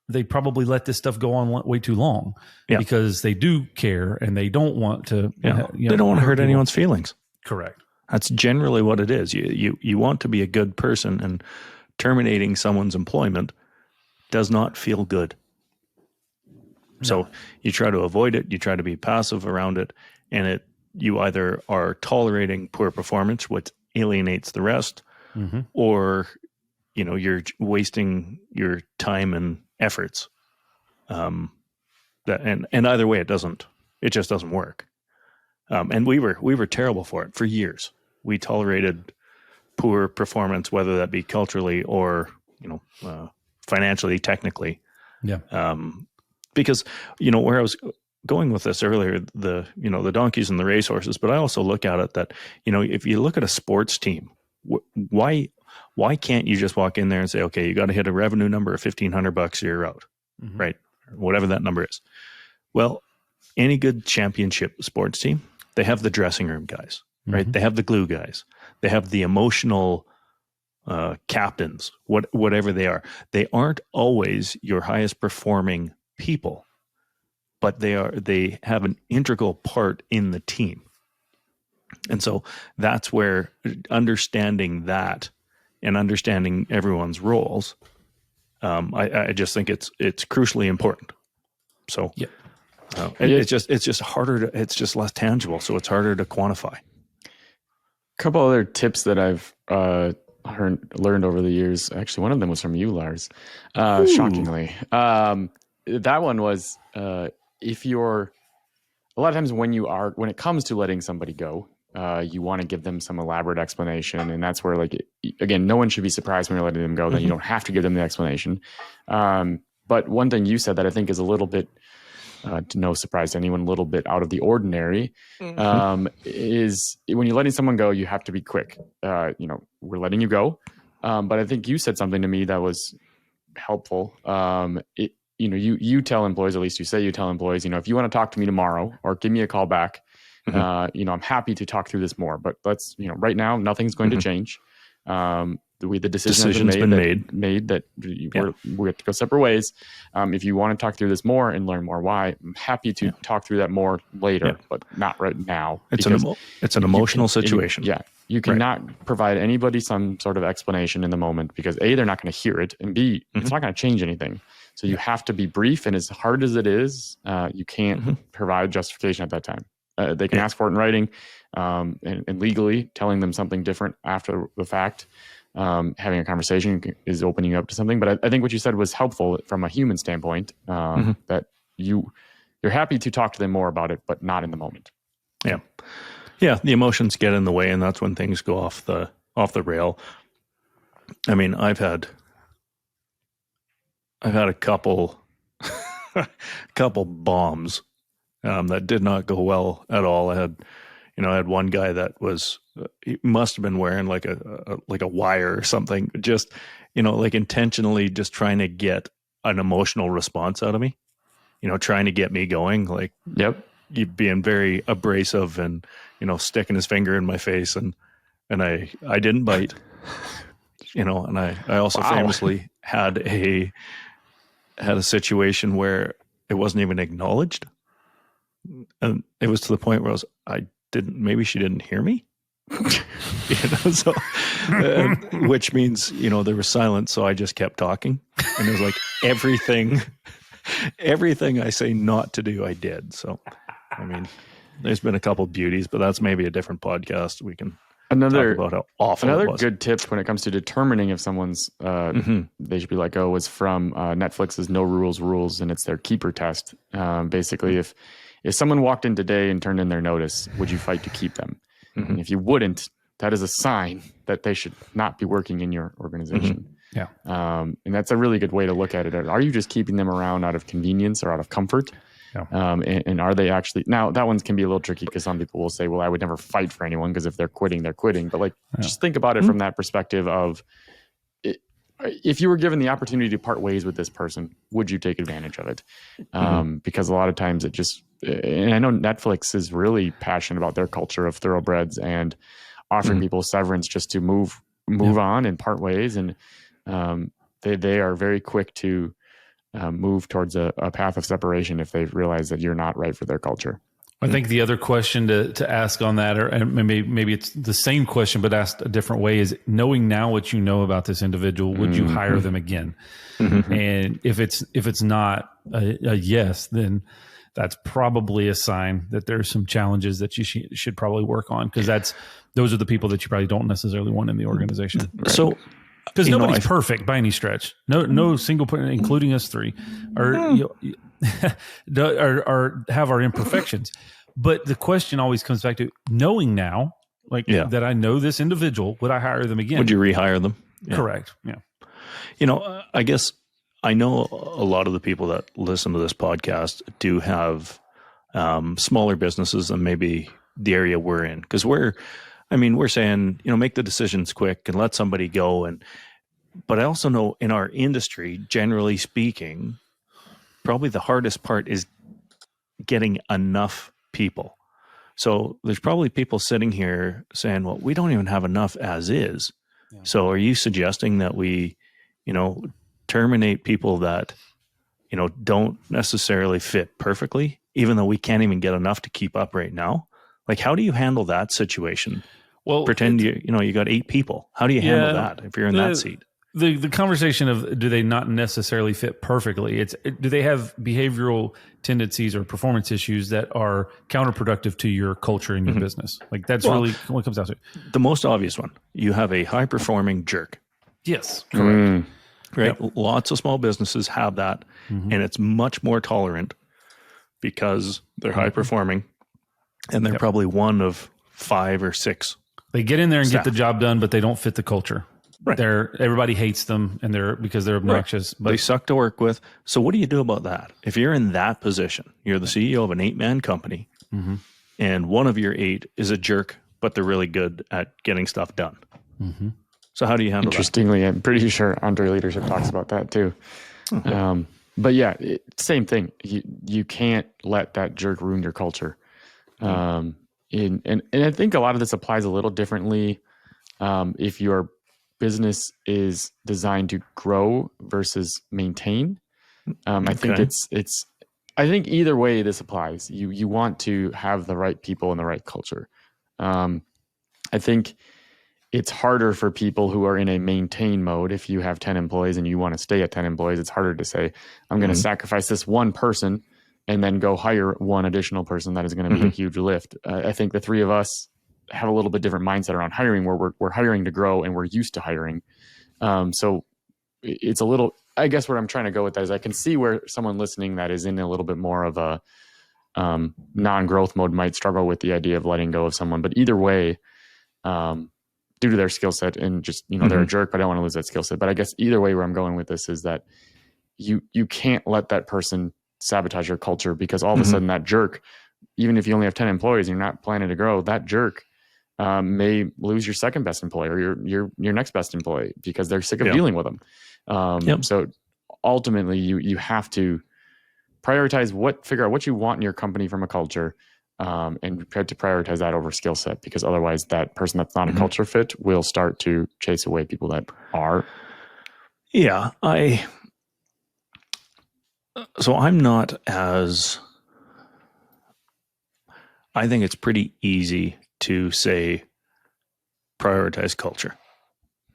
they probably let this stuff go on way too long because they do care and they don't want to. They don't want to hurt anyone's feelings. Correct. That's generally what it is. You want to be a good person, and terminating someone's employment does not feel good. So you try to avoid it. You try to be passive around it, and you either are tolerating poor performance, which alienates the rest, or you're wasting your time and efforts. And either way, it just doesn't work. And we were terrible for it for years. We tolerated poor performance, whether that be culturally or financially, technically. Yeah. Because where I was going with this earlier, the donkeys and the racehorses, but I also look at it that if you look at a sports team, why can't you just walk in there and say, okay, you got to hit a revenue number of $1,500, you're out, right? Whatever that number is. Well, any good championship sports team, they have the dressing room guys, right? They have the glue guys. They have the emotional captains, whatever they are. They aren't always your highest performing people, but they have an integral part in the team. And so that's where understanding that and understanding everyone's roles, I just think it's crucially important. So it's just harder it's just less tangible, so it's harder to quantify. A couple other tips that I've learned over the years. Actually, one of them was from you, Lars. Shockingly, that one was if you're a lot of times when it comes to letting somebody go, you want to give them some elaborate explanation, and that's where again, no one should be surprised when you're letting them go. Then you don't have to give them the explanation. But one thing you said that I think is a little bit. To no surprise to anyone, a little bit out of the ordinary, is when you're letting someone go, you have to be quick. We're letting you go. But I think you said something to me that was helpful. You tell employees, at least you say you tell employees, if you want to talk to me tomorrow or give me a call back, I'm happy to talk through this more. But let's, right now, nothing's going to change. The decision's been made that we have to go separate ways. If you want to talk through this more and learn more why, I'm happy to talk through that more later, but not right now. It's an emotional situation. You cannot provide anybody some sort of explanation in the moment because A, they're not going to hear it, and B, it's not going to change anything. So you have to be brief, and as hard as it is, you can't provide justification at that time. They can ask for it in writing, and legally telling them something different after the fact. Having a conversation is opening you up to something, but I think what you said was helpful from a human standpoint. That you're happy to talk to them more about it, but not in the moment. Yeah. The emotions get in the way, and that's when things go off the rail. I mean, I've had a couple bombs that did not go well at all. I had one guy that was, he must have been wearing like a wire or something, just, intentionally just trying to get an emotional response out of me, trying to get me going, being very abrasive and, sticking his finger in my face. And I didn't bite, and I also famously had a situation where it wasn't even acknowledged. And it was to the point where maybe she didn't hear me, which means, there was silence. So I just kept talking, and it was like everything I say not to do, I did. So, I mean, there's been a couple beauties, but that's maybe a different podcast. We can talk about how awful it was. Good tip when it comes to determining if someone's, they should be let go was from Netflix's No Rules, and it's their keeper test. Basically, if someone walked in today and turned in their notice, would you fight to keep them? And if you wouldn't, that is a sign that they should not be working in your organization. Yeah. And that's a really good way to look at it. Are you just keeping them around out of convenience or out of comfort? Yeah. And are they actually, now that one can be a little tricky because some people will say, well, I would never fight for anyone because if they're quitting, they're quitting. But just think about it from that perspective of if you were given the opportunity to part ways with this person, would you take advantage of it? Because a lot of times it just, and I know Netflix is really passionate about their culture of thoroughbreds and offering people severance just to move on and part ways. And they are very quick to move towards a path of separation if they realize that you're not right for their culture. I think the other question to ask on that, or and maybe it's the same question but asked a different way, is knowing now what you know about this individual, would you hire them again? And if it's not a yes, then that's probably a sign that there's some challenges that you should probably work on, because those are the people that you probably don't necessarily want in the organization. Right. So, because nobody's perfect by any stretch. No single person, including us three, are have our imperfections. But the question always comes back to knowing now, that I know this individual, would I hire them again? Would you rehire them? Yeah. Correct. Yeah. I guess I know a lot of the people that listen to this podcast do have smaller businesses than maybe the area we're in, because we're saying, make the decisions quick and let somebody go. But I also know in our industry, generally speaking, probably the hardest part is getting enough people. So there's probably people sitting here saying, well, we don't even have enough as is. Yeah. So are you suggesting that we, terminate people that, don't necessarily fit perfectly, even though we can't even get enough to keep up right now? Like, how do you handle that situation? Well, pretend you got 8 people. How do you handle that if you're in that seat? The conversation of, do they not necessarily fit perfectly? Do they have behavioral tendencies or performance issues that are counterproductive to your culture and your business? Like, that's really what it comes down to. The most obvious one, you have a high performing jerk. Yes, correct. Right. Yep. Lots of small businesses have that, and it's much more tolerant because they're high performing, and they're probably one of 5 or 6. They get in there and get the job done, but they don't fit the culture. Right. Everybody hates them, and because they're obnoxious. Right. But they suck to work with. So what do you do about that? If you're in that position, you're the CEO of an 8-man company, and one of your 8 is a jerk, but they're really good at getting stuff done. So how do you handle that? Interestingly, I'm pretty sure Andre Leadership talks about that too. But yeah, same thing. You can't let that jerk ruin your culture. And I think a lot of this applies a little differently if your business is designed to grow versus maintain. I think I think either way this applies. You want to have the right people in the right culture. I think it's harder for people who are in a maintain mode. If you have 10 employees and you want to stay at 10 employees, it's harder to say, I'm going to sacrifice this one person and then go hire one additional person. That is going to be a huge lift. I think the 3 of us have a little bit different mindset around hiring, where we're hiring to grow and we're used to hiring. So it's a little, I guess where I'm trying to go with that is I can see where someone listening that is in a little bit more of a non-growth mode might struggle with the idea of letting go of someone. But either way, due to their skill set and just, they're a jerk, but I don't want to lose that skill set. But I guess either way where I'm going with this is that you can't let that person sabotage your culture, because all of a sudden that jerk, even if you only have 10 employees and you're not planning to grow, that jerk may lose your second best employee or your next best employee because they're sick of dealing with them. So ultimately you have to figure out what you want in your company from a culture, and try to prioritize that over skill set, because otherwise that person that's not a culture fit will start to chase away people that are. Yeah. So I'm not as, I think it's pretty easy to say prioritize culture.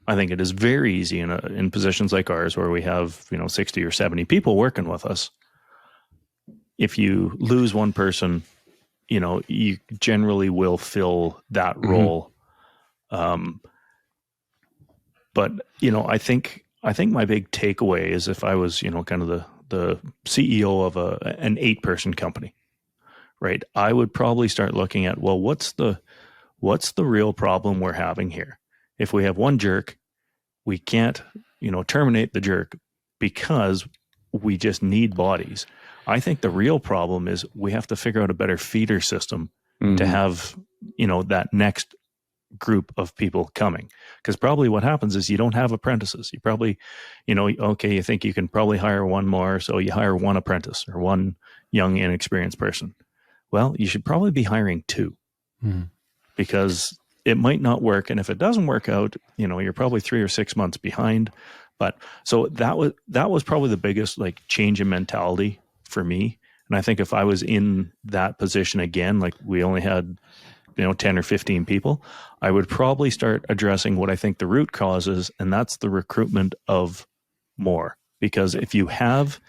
I think it is very easy in positions like ours where we have, 60 or 70 people working with us. If you lose one person, you generally will fill that role. But, I think my big takeaway is if I was, kind of the CEO of an 8-person company, right? I would probably start looking at, well, what's the real problem we're having here? If we have one jerk, we can't, terminate the jerk because we just need bodies. I think the real problem is we have to figure out a better feeder system to have, that next group of people coming, because probably what happens is you don't have apprentices. You probably, okay, you think you can probably hire one more, so you hire one apprentice or one young inexperienced person. Well, you should probably be hiring two, because it might not work, and if it doesn't work out, you're probably 3 or 6 months behind. But so that was probably the biggest like change in mentality for me. And I think if I was in that position again, like we only had 10 or 15 people, I would probably start addressing what I think the root cause is, and that's the recruitment of more. Because if you have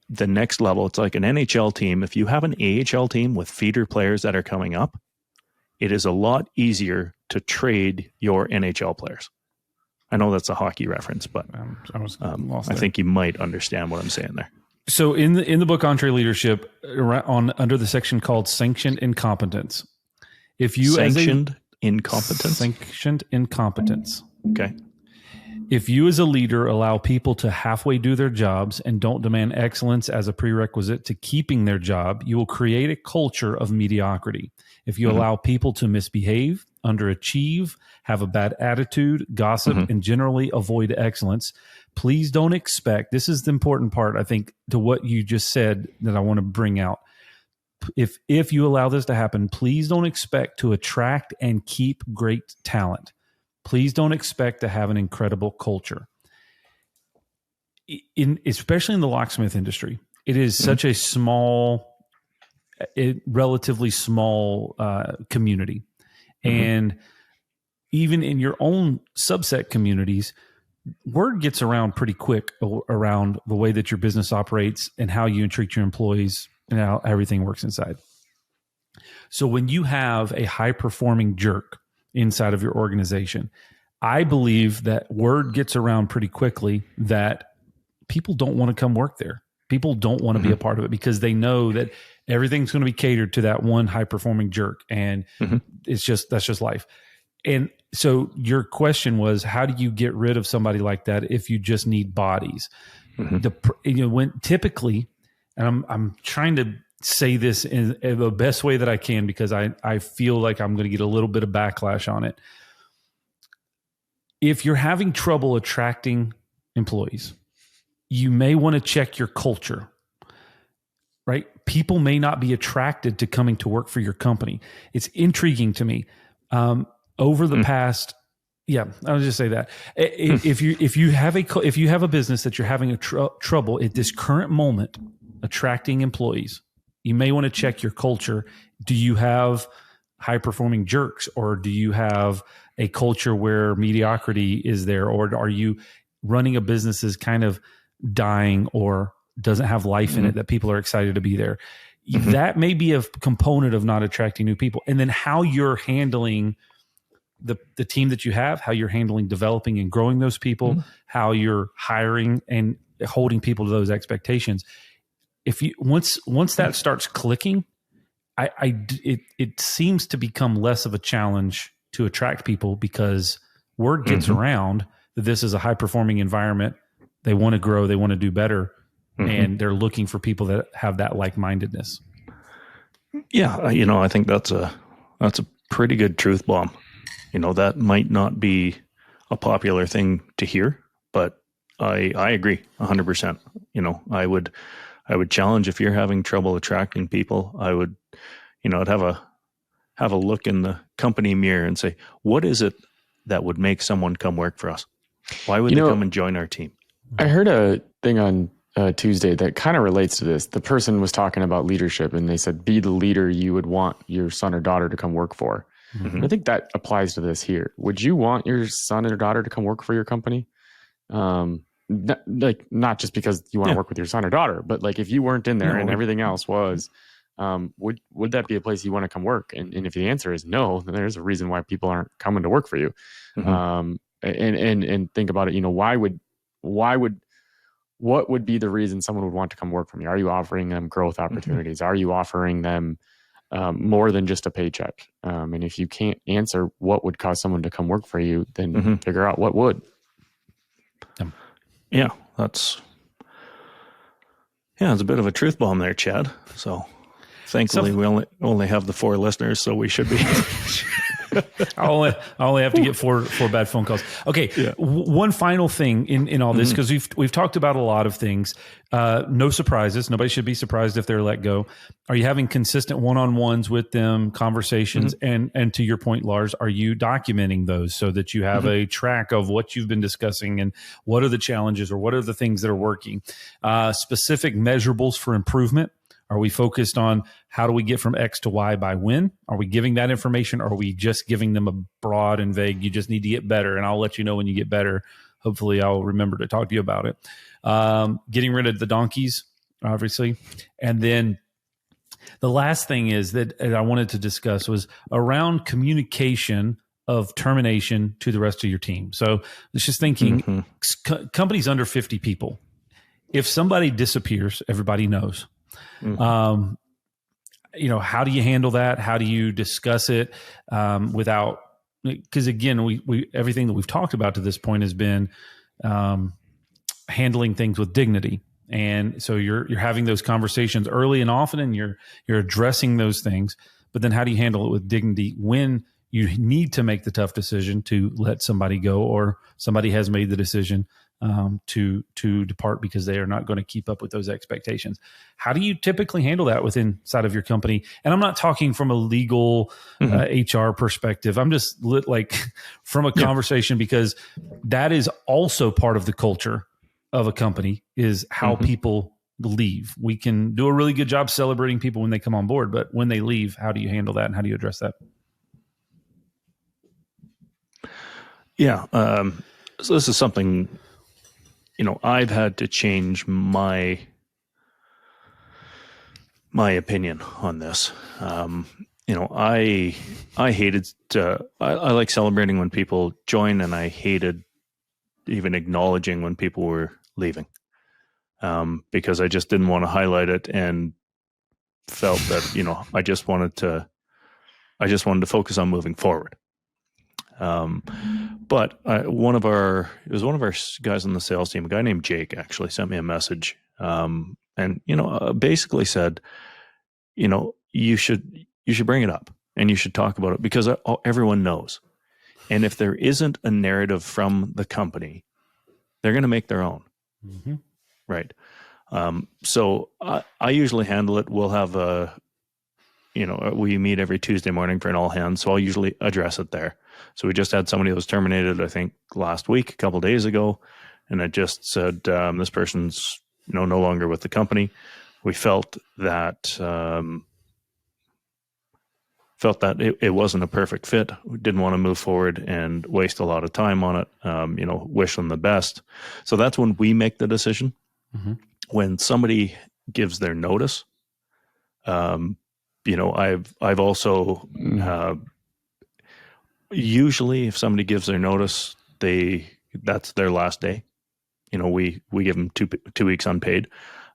the next level, it's like an NHL team. If you have an AHL team with feeder players that are coming up, it is a lot easier to trade your NHL players. I know that's a hockey reference, but I think you might understand what I'm saying there. So in the book Entre Leadership, under the section called Sanctioned Incompetence, if you sanctioned incompetence. Okay. If you as a leader allow people to halfway do their jobs and don't demand excellence as a prerequisite to keeping their job, you will create a culture of mediocrity. If you allow people to misbehave, underachieve, have a bad attitude, gossip, and generally avoid excellence, please don't expect, this is the important part, I think, to what you just said that I want to bring out. If you allow this to happen, please don't expect to attract and keep great talent. Please don't expect to have an incredible culture. Especially in the locksmith industry, it is such a relatively small community. And even in your own subset communities, word gets around pretty quick around the way that your business operates and how you treat your employees and how everything works inside. So when you have a high-performing jerk inside of your organization, I believe that word gets around pretty quickly that people don't want to come work there. People don't want to be a part of it because they know that everything's going to be catered to that one high-performing jerk, and that's just life. And so your question was, how do you get rid of somebody like that if you just need bodies? When typically, and I'm trying to say this in the best way that I can because I feel like I'm going to get a little bit of backlash on it. If you're having trouble attracting employees, you may want to check your culture, right? People may not be attracted to coming to work for your company. It's intriguing to me. Over the past, I'll just say that if you have a business that you're having trouble at this current moment attracting employees, you may want to check your culture. Do you have high performing jerks, or do you have a culture where mediocrity is there, or are you running a business is kind of dying or doesn't have life in it that people are excited to be there? That may be a component of not attracting new people. And then how you're handling the team that you have, how you're handling developing and growing those people, how you're hiring and holding people to those expectations. If you once that starts clicking, it seems to become less of a challenge to attract people because word gets around that this is a high performing environment. They want to grow, they want to do better, and they're looking for people that have that like-mindedness. Yeah, I think that's a pretty good truth bomb. That might not be a popular thing to hear, but I agree 100%. I would challenge, if you're having trouble attracting people, I would, I'd have a look in the company mirror and say, what is it that would make someone come work for us? Why would they come and join our team? I heard a thing on Tuesday that kind of relates to this. The person was talking about leadership, and they said, be the leader you would want your son or daughter to come work for. I think that applies to this here. Would you want your son or daughter to come work for your company? Not just because you want to work with your son or daughter, but like if you weren't in there and everything else was, would that be a place you want to come work? And if the answer is no, then there's a reason why people aren't coming to work for you. And think about it. What would be the reason someone would want to come work for you? Are you offering them growth opportunities? Are you offering them more than just a paycheck? And if you can't answer what would cause someone to come work for you, then figure out what would. Yeah, it's a bit of a truth bomb there, Chad. So thankfully we only have the 4 listeners, so we should be I only have to get four bad phone calls. Okay, Yeah. One final thing in all this, because we've talked about a lot of things. No surprises. Nobody should be surprised if they're let go. Are you having consistent one-on-ones with them, conversations? And to your point, Lars, are you documenting those so that you have a track of what you've been discussing and what are the challenges or what are the things that are working? Specific measurables for improvement. Are we focused on how do we get from X to Y by when? Are we giving that information? Or are we just giving them a broad and vague, you just need to get better, and I'll let you know when you get better. Hopefully I'll remember to talk to you about it. Getting rid of the donkeys, obviously. And then the last thing is that I wanted to discuss was around communication of termination to the rest of your team. So it's just thinking companies under 50 people. If somebody disappears, everybody knows. How do you handle that? How do you discuss it without? Because again, we everything that we've talked about to this point has been handling things with dignity, and so you're having those conversations early and often, and you're addressing those things. But then, how do you handle it with dignity when you need to make the tough decision to let somebody go, or somebody has made the decision to depart because they are not going to keep up with those expectations? How do you typically handle that inside of your company? And I'm not talking from a legal HR perspective. I'm just from a conversation, because that is also part of the culture of a company, is how people leave. We can do a really good job celebrating people when they come on board, but when they leave, how do you handle that and how do you address that? Yeah. So this is something, I've had to change my opinion on this. I hated I like celebrating when people join, and I hated even acknowledging when people were leaving, because I just didn't want to highlight it and felt that, I just wanted to focus on moving forward. But one of our guys on the sales team, a guy named Jake, actually sent me a message, and basically said, you should bring it up and you should talk about it, because everyone knows. And if there isn't a narrative from the company, they're going to make their own, right? So I usually handle it. We'll have we meet every Tuesday morning for an all hands, so I'll usually address it there. So we just had somebody that was terminated, I think last week, a couple of days ago, and I just said, this person's no longer with the company. We felt that it wasn't a perfect fit. We didn't want to move forward and waste a lot of time on it. Wish them the best. So that's when we make the decision. When somebody gives their notice, I've also usually, if somebody gives their notice, that's their last day. We give them 2 weeks unpaid.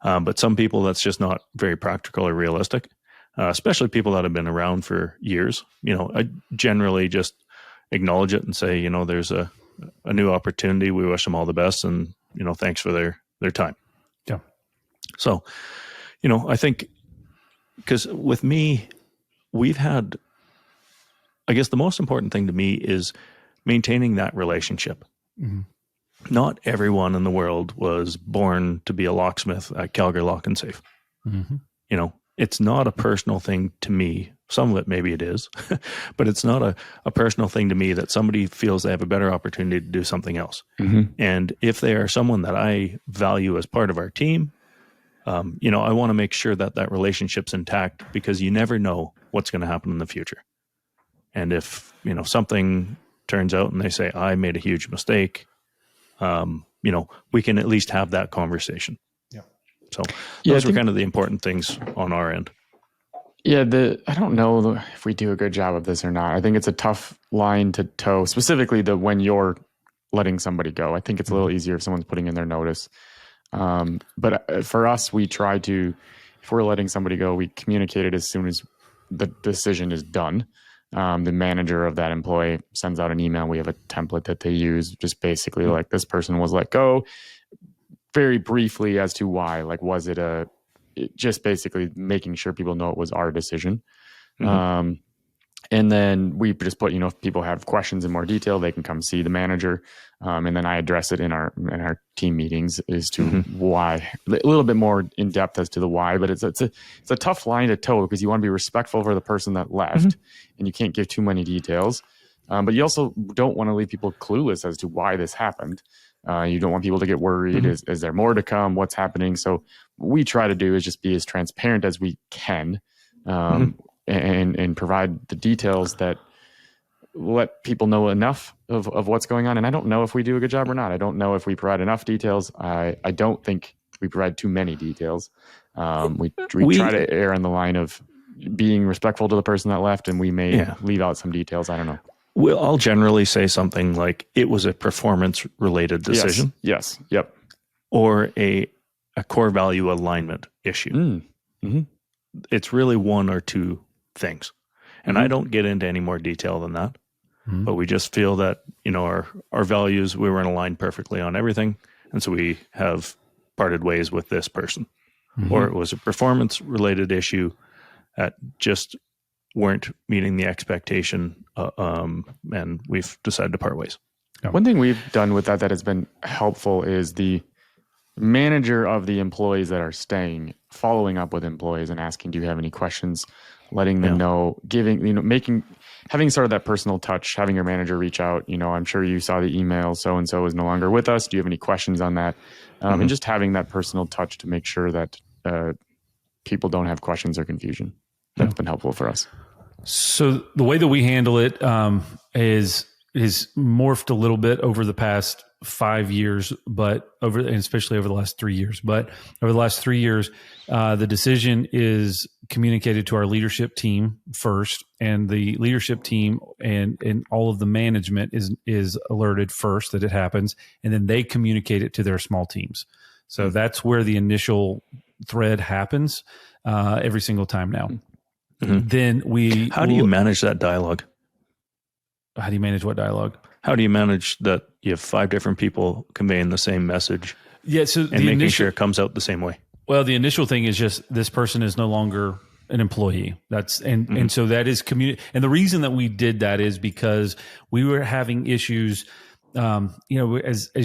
But some people, that's just not very practical or realistic, especially people that have been around for years. I generally just acknowledge it and say, there's a new opportunity. We wish them all the best, and thanks for their time. Yeah. So, I think, because with me, we've had, I guess the most important thing to me is maintaining that relationship. Not everyone in the world was born to be a locksmith at Calgary Lock Safe. It's not a personal thing to me. Some of it, maybe it is, but it's not a personal thing to me that somebody feels they have a better opportunity to do something else. And if they are someone that I value as part of our team, I want to make sure that relationship's intact, because you never know what's going to happen in the future. And if, something turns out and they say, I made a huge mistake, we can at least have that conversation. Yeah. So those are kind of the important things on our end. Yeah. I don't know if we do a good job of this or not. I think it's a tough line to toe, specifically when you're letting somebody go. I think it's a little easier if someone's putting in their notice. But for us, we try to, if we're letting somebody go, we communicate it as soon as the decision is done. The manager of that employee sends out an email. We have a template that they use, just basically like, this person was let go, very briefly as to why. Like, was it just basically making sure people know it was our decision. And then we just put, if people have questions in more detail, they can come see the manager. And then I address it in our team meetings as to why, a little bit more in depth as to the why. But it's a tough line to toe because you want to be respectful for the person that left, and you can't give too many details. But you also don't want to leave people clueless as to why this happened. You don't want people to get worried. Is there more to come? What's happening? So what we try to do is just be as transparent as we can. And provide the details that let people know enough of what's going on. And I don't know if we do a good job or not. I don't know if we provide enough details. I don't think we provide too many details. We try to err on the line of being respectful to the person that left, and we may leave out some details. I don't know. Well, I'll generally say something like it was a performance-related decision. Yes. Yep. Or a core value alignment issue. It's really one or two things. And I don't get into any more detail than that. But we just feel that, our values, we were in line perfectly on everything. And so we have parted ways with this person. Or it was a performance-related issue that just weren't meeting the expectation, and we've decided to part ways. One thing we've done with that has been helpful is the manager of the employees that are staying, following up with employees and asking, do you have any questions? Letting them know, having sort of that personal touch, having your manager reach out, I'm sure you saw the email, so-and-so is no longer with us. Do you have any questions on that? And just having that personal touch to make sure that people don't have questions or confusion. That's been helpful for us. So the way that we handle it is morphed a little bit over the past 5 years, and especially over the last 3 years. But over the last 3 years, the decision is communicated to our leadership team first, and the leadership team and all of the management is alerted first that it happens, and then they communicate it to their small teams. So that's where the initial thread happens every single time now. Then how do you manage that dialogue? How do you manage what dialogue? How do you manage that you have 5 different people conveying the same message? Yeah, so and making sure it comes out the same way. Well, the initial thing is just this person is no longer an employee. And so that is and the reason that we did that is because we were having issues. As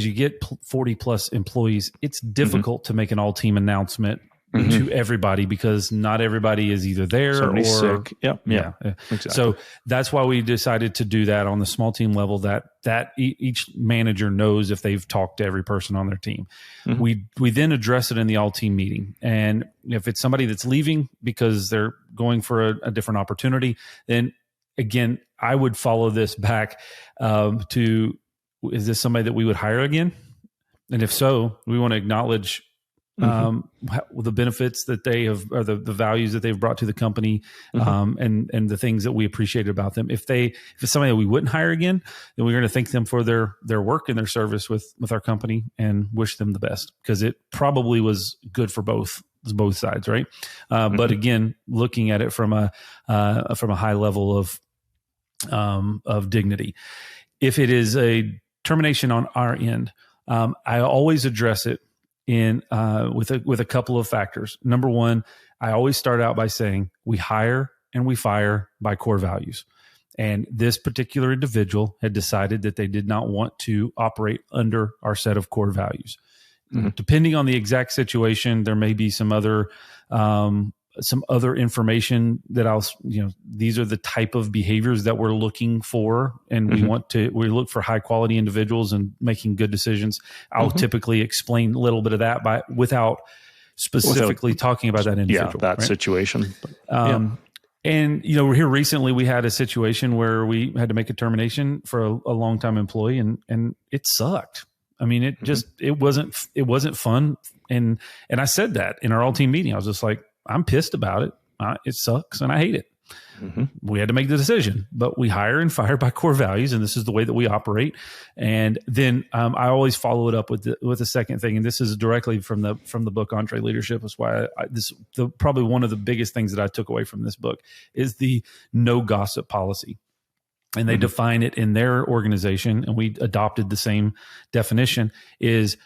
you get 40 plus employees, it's difficult to make an all team announcement to everybody because not everybody is either there Somebody's or sick. Yeah, exactly. So that's why we decided to do that on the small team level, that each manager knows if they've talked to every person on their team. We then address it in the all team meeting. And if it's somebody that's leaving because they're going for a different opportunity, then again, I would follow this back to, is this somebody that we would hire again? And if so, we want to acknowledge the benefits that they have, or the values that they've brought to the company, and the things that we appreciate about them. If it's somebody that we wouldn't hire again, then we're going to thank them for their work and their service with our company and wish them the best, because it probably was good for both sides, right? But again, looking at it from a high level of dignity. If it is a termination on our end, I always address it with a couple of factors. Number one, I always start out by saying we hire and we fire by core values. And this particular individual had decided that they did not want to operate under our set of core values. Depending on the exact situation, there may be some other information that these are the type of behaviors that we're looking for, and we look for high quality individuals and making good decisions. I'll typically explain a little bit of that without specifically talking about that individual. That situation. And here recently we had a situation where we had to make a termination for a long-time employee, and it sucked. I mean, it wasn't fun. And I said that in our all team meeting. I was just like, I'm pissed about it. It sucks and I hate it. We had to make the decision, but we hire and fire by core values, and this is the way that we operate. And then I always follow it up with the second thing, and this is directly from the book Entre Leadership. That's why probably one of the biggest things that I took away from this book is the no gossip policy. And they define it in their organization, and we adopted the same definition. Is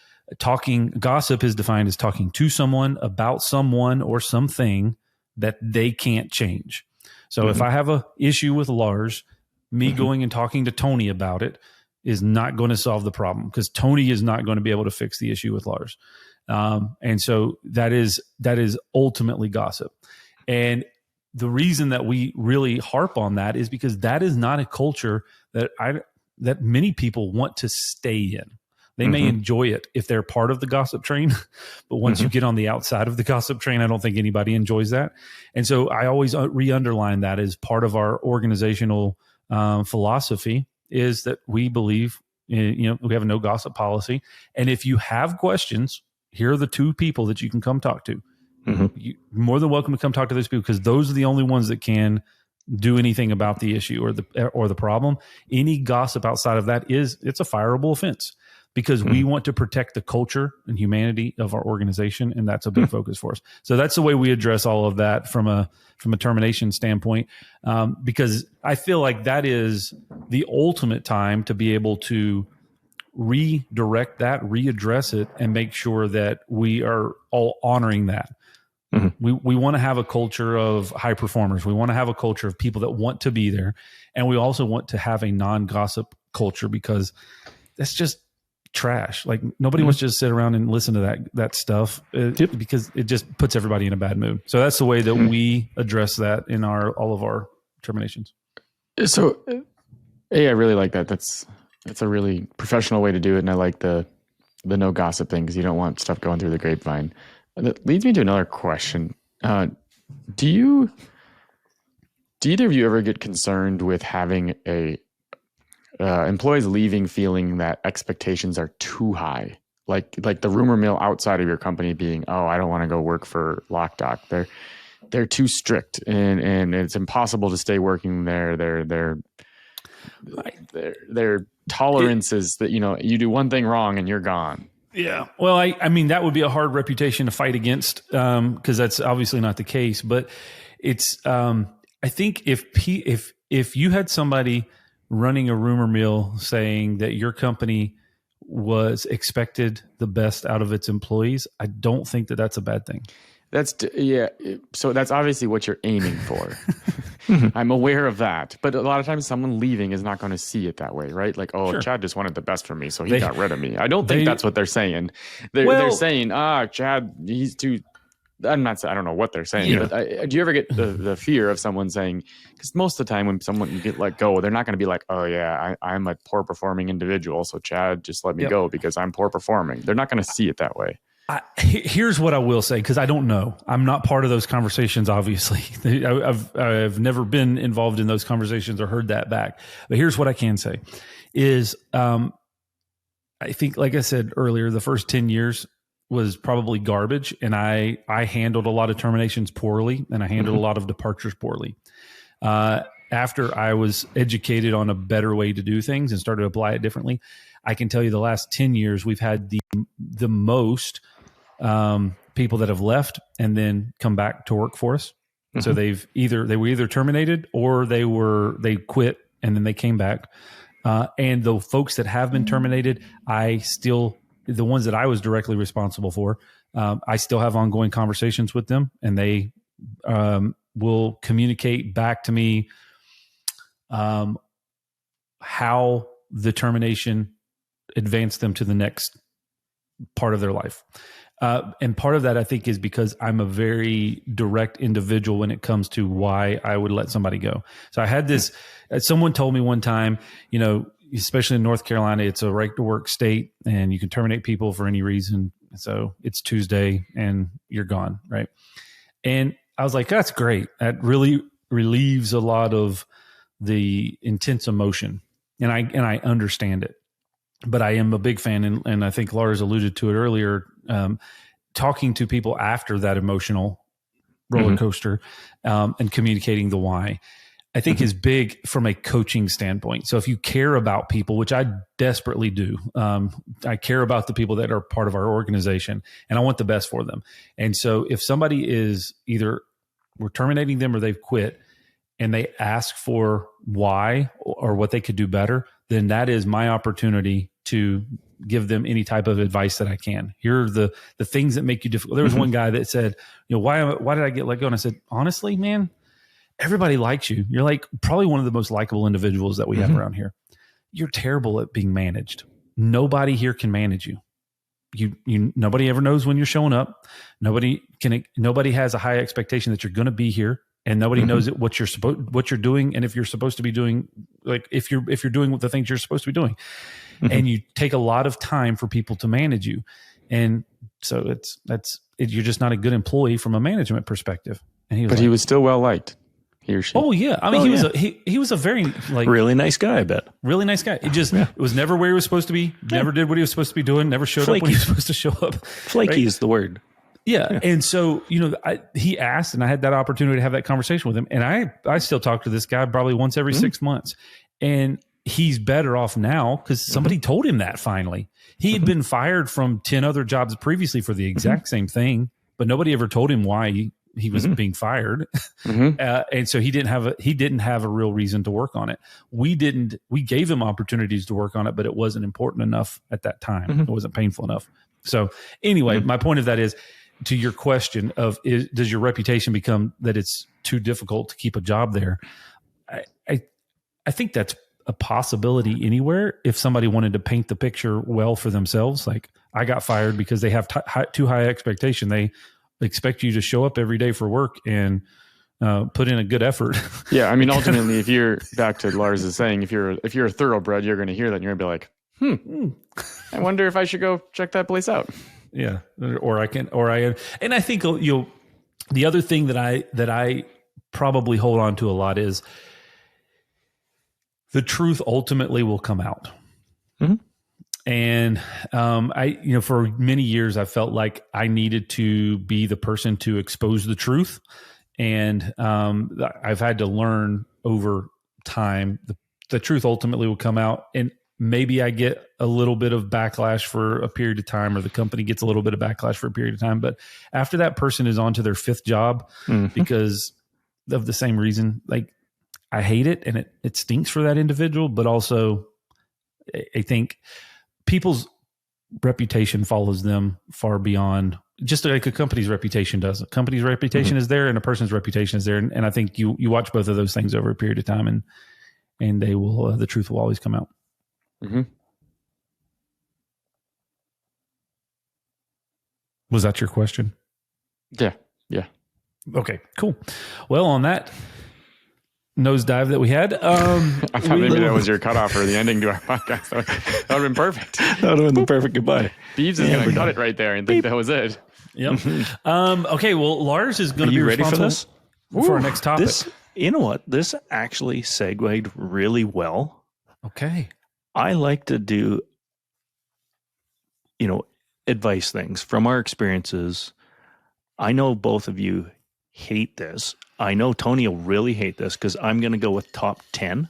gossip is defined as talking to someone about someone or something that they can't change. So if I have a issue with Lars, me going and talking to Tony about it is not going to solve the problem, because Tony is not going to be able to fix the issue with Lars. And so that is ultimately gossip. And the reason that we really harp on that is because that is not a culture that many people want to stay in. They may enjoy it if they're part of the gossip train, but once you get on the outside of the gossip train, I don't think anybody enjoys that. And so I always re-underline that as part of our organizational philosophy, is that we believe, we have a no gossip policy. And if you have questions, here are the two people that you can come talk to. You're more than welcome to come talk to those people, because those are the only ones that can do anything about the issue or the problem. Any gossip outside of that it's a fireable offense, because we want to protect the culture and humanity of our organization, and that's a big focus for us. So that's the way we address all of that from a termination standpoint, because I feel like that is the ultimate time to be able to redirect that, readdress it, and make sure that we are all honoring that. We want to have a culture of high performers. We want to have a culture of people that want to be there. And we also want to have a non-gossip culture, because that's just trash. Like, nobody wants to just sit around and listen to that stuff, because it just puts everybody in a bad mood. So that's the way that we address that in all of our terminations. So, I really like that. That's a really professional way to do it. And I like the no gossip thing, because you don't want stuff going through the grapevine. That leads me to another question. Do either of you ever get concerned with having employees leaving feeling that expectations are too high? Like the rumor mill outside of your company being, oh, I don't want to go work for Loc-Doc. They're too strict, and it's impossible to stay working there. Their tolerance is that, you do one thing wrong and you're gone. Yeah. Well, I mean, that would be a hard reputation to fight against, because that's obviously not the case. But it's, I think if you had somebody running a rumor mill saying that your company was expected the best out of its employees, I don't think that that's a bad thing. So that's obviously what you're aiming for. I'm aware of that. But a lot of times someone leaving is not going to see it that way, right? Like, oh, sure, Chad just wanted the best for me, so he got rid of me. I don't think that's what they're saying. They're saying, Chad, he's too... I don't know what they're saying, but do you ever get the fear of someone saying, because most of the time when you get let go, they're not going to be like, oh yeah, I'm a poor performing individual, so Chad, just let me go because I'm poor performing. They're not going to see it that way. Here's what I will say, because I don't know. I'm not part of those conversations, obviously. I've never been involved in those conversations or heard that back. But here's what I can say is, I think, like I said earlier, the first 10 years was probably garbage, and I handled a lot of terminations poorly, and I handled a lot of departures poorly. After I was educated on a better way to do things and started to apply it differently, I can tell you the last 10 years we've had the most people that have left and then come back to work for us. So they were either terminated or they quit and then they came back. And the folks that have been terminated, the ones that I was directly responsible for, I still have ongoing conversations with them, and they will communicate back to me how the termination advanced them to the next part of their life. And part of that, I think, is because I'm a very direct individual when it comes to why I would let somebody go. So I had this, someone told me one time, especially in North Carolina, it's a right to work state and you can terminate people for any reason. So it's Tuesday and you're gone. Right. And I was like, that's great. That really relieves a lot of the intense emotion. And I understand it, but I am a big fan. And I think Lars alluded to it earlier, talking to people after that emotional roller coaster, and communicating the why, I think is big from a coaching standpoint. So if you care about people, which I desperately do, I care about the people that are part of our organization and I want the best for them. And so if somebody is either we're terminating them or they've quit and they ask for why or what they could do better, then that is my opportunity to give them any type of advice that I can. Here are the things that make you difficult. There was one guy that said, why did I get let go? And I said, honestly, man, everybody likes you. You're like probably one of the most likable individuals that we have around here. You're terrible at being managed. Nobody here can manage you. Nobody ever knows when you're showing up. Nobody has a high expectation that you're going to be here, and nobody knows what you're doing, and if you're supposed to be doing, like if you're doing the things you're supposed to be doing, and you take a lot of time for people to manage you, and so you're just not a good employee from a management perspective. And he was still well liked. He or she. Oh yeah, I mean he was a very really nice guy. I bet really nice guy. It was never where he was supposed to be. Never did what he was supposed to be doing. Never showed up when he was supposed to show up. Flaky is the word. Yeah. And so he asked, and I had that opportunity to have that conversation with him. And I still talk to this guy probably once every 6 months, and he's better off now because somebody told him that finally. He had been fired from 10 other jobs previously for the exact same thing, but nobody ever told him why he was being fired. And so he didn't have a real reason to work on it. We gave him opportunities to work on it, but it wasn't important enough at that time. It wasn't painful enough. So anyway, my point of that is to your question of does your reputation become that it's too difficult to keep a job there? I think that's a possibility anywhere. If somebody wanted to paint the picture well for themselves, like I got fired because they have too high expectation. They expect you to show up every day for work and put in a good effort. Yeah, I mean, ultimately, if you're back to Lars is saying, if you're a thoroughbred, you're going to hear that and you're going to be like, I wonder if I should go check that place out. Yeah, and I think the other thing that I probably hold on to a lot is the truth ultimately will come out. And for many years, I felt like I needed to be the person to expose the truth. And I've had to learn over time, the truth ultimately will come out. And maybe I get a little bit of backlash for a period of time, or the company gets a little bit of backlash for a period of time. But after that person is on to their 5th job because of the same reason, like I hate it and it stinks for that individual. But also I think people's reputation follows them far beyond just like a company's reputation does. A company's reputation is there and a person's reputation is there. And I think you watch both of those things over a period of time and they will, the truth will always come out. Was that your question? Yeah. Okay, cool. Well, on that nosedive that we had, I thought maybe that was your cutoff or the ending to our podcast. That would have been perfect. That would have been the perfect goodbye. Beeves is going to cut it right there and think that was it. Yep. Okay, well, Lars is going to be ready for this? For our next topic. You know what? This actually segued really well. Okay. I like to do, advice things from our experiences. I know both of you hate this. I know Tony will really hate this because I'm going to go with top 10.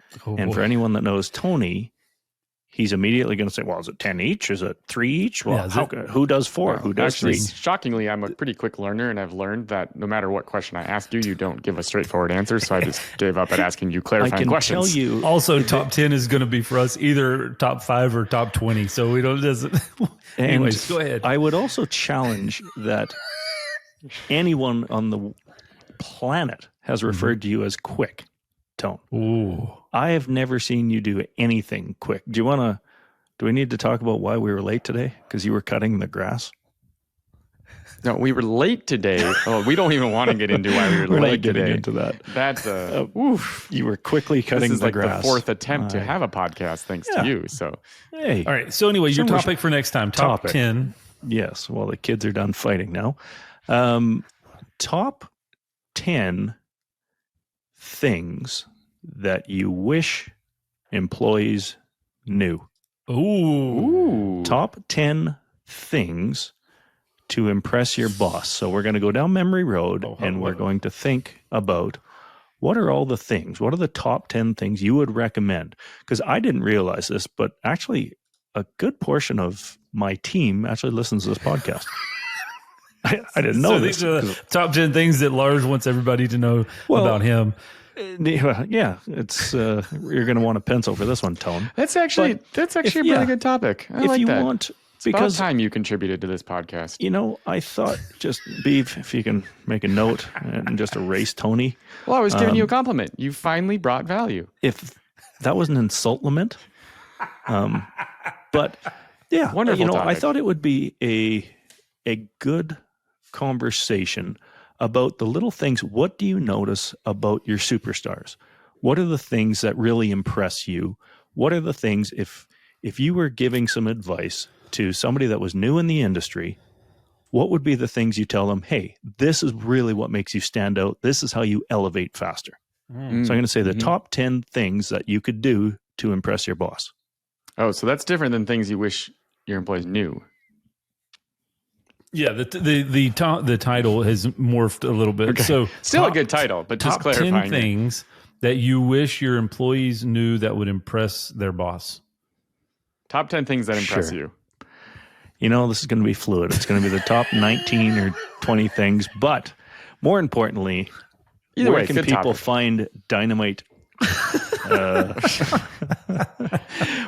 For anyone that knows Tony, he's immediately going to say, well, is it 10 each? Is it 3 each? Well, who does 4? Who does 3? Shockingly, I'm a pretty quick learner, and I've learned that no matter what question I ask you, you don't give a straightforward answer. So I just gave up at asking you clarifying questions. Tell you, also, top 10 is going to be for us either top 5 or top 20. So we don't just. Anyways, go ahead. I would also challenge that anyone on the planet has referred to you as quick, Tone. Ooh. I have never seen you do anything quick. Do we need to talk about why we were late today? Because you were cutting the grass? No, we were late today. Oh, we don't even want to get into why we were late today. Getting into that. That's you were quickly cutting the grass. This is like the 4th attempt to have a podcast thanks to you. So, hey. All right. So anyway, your topic for next time, top 10. Yes. Well, the kids are done fighting now. Top 10 things that you wish employees knew. Ooh. Top 10 things to impress your boss. So we're going to go down memory road and we're going to think about what are all the things? What are the top 10 things you would recommend? Because I didn't realize this, but actually a good portion of my team actually listens to this podcast. I didn't know this. These are the top 10 things that Lars wants everybody to know about him. Yeah, it's you're going to want a pencil for this one, Tone. That's actually a really good topic. I like that. It's about time you contributed to this podcast. You know, I thought just Beef, if you can make a note and just erase Tony. Well, I was giving you a compliment. You finally brought value. If that was an insult lament. But yeah, wonderful topic. I thought it would be a good conversation about the little things. What do you notice about your superstars? What are the things that really impress you? What are the things, if you were giving some advice to somebody that was new in the industry, what would be the things you tell them, hey, this is really what makes you stand out. This is how you elevate faster. So I'm going to say the top 10 things that you could do to impress your boss. Oh, so that's different than things you wish your employees knew. Yeah, the title has morphed a little bit. Okay. So still a good title, but just clarifying. Top 10 things that you wish your employees knew that would impress their boss. Top 10 things that impress you. You know, this is going to be fluid. It's going to be the top 19 or 20 things. But more importantly, where can people find Dynamite?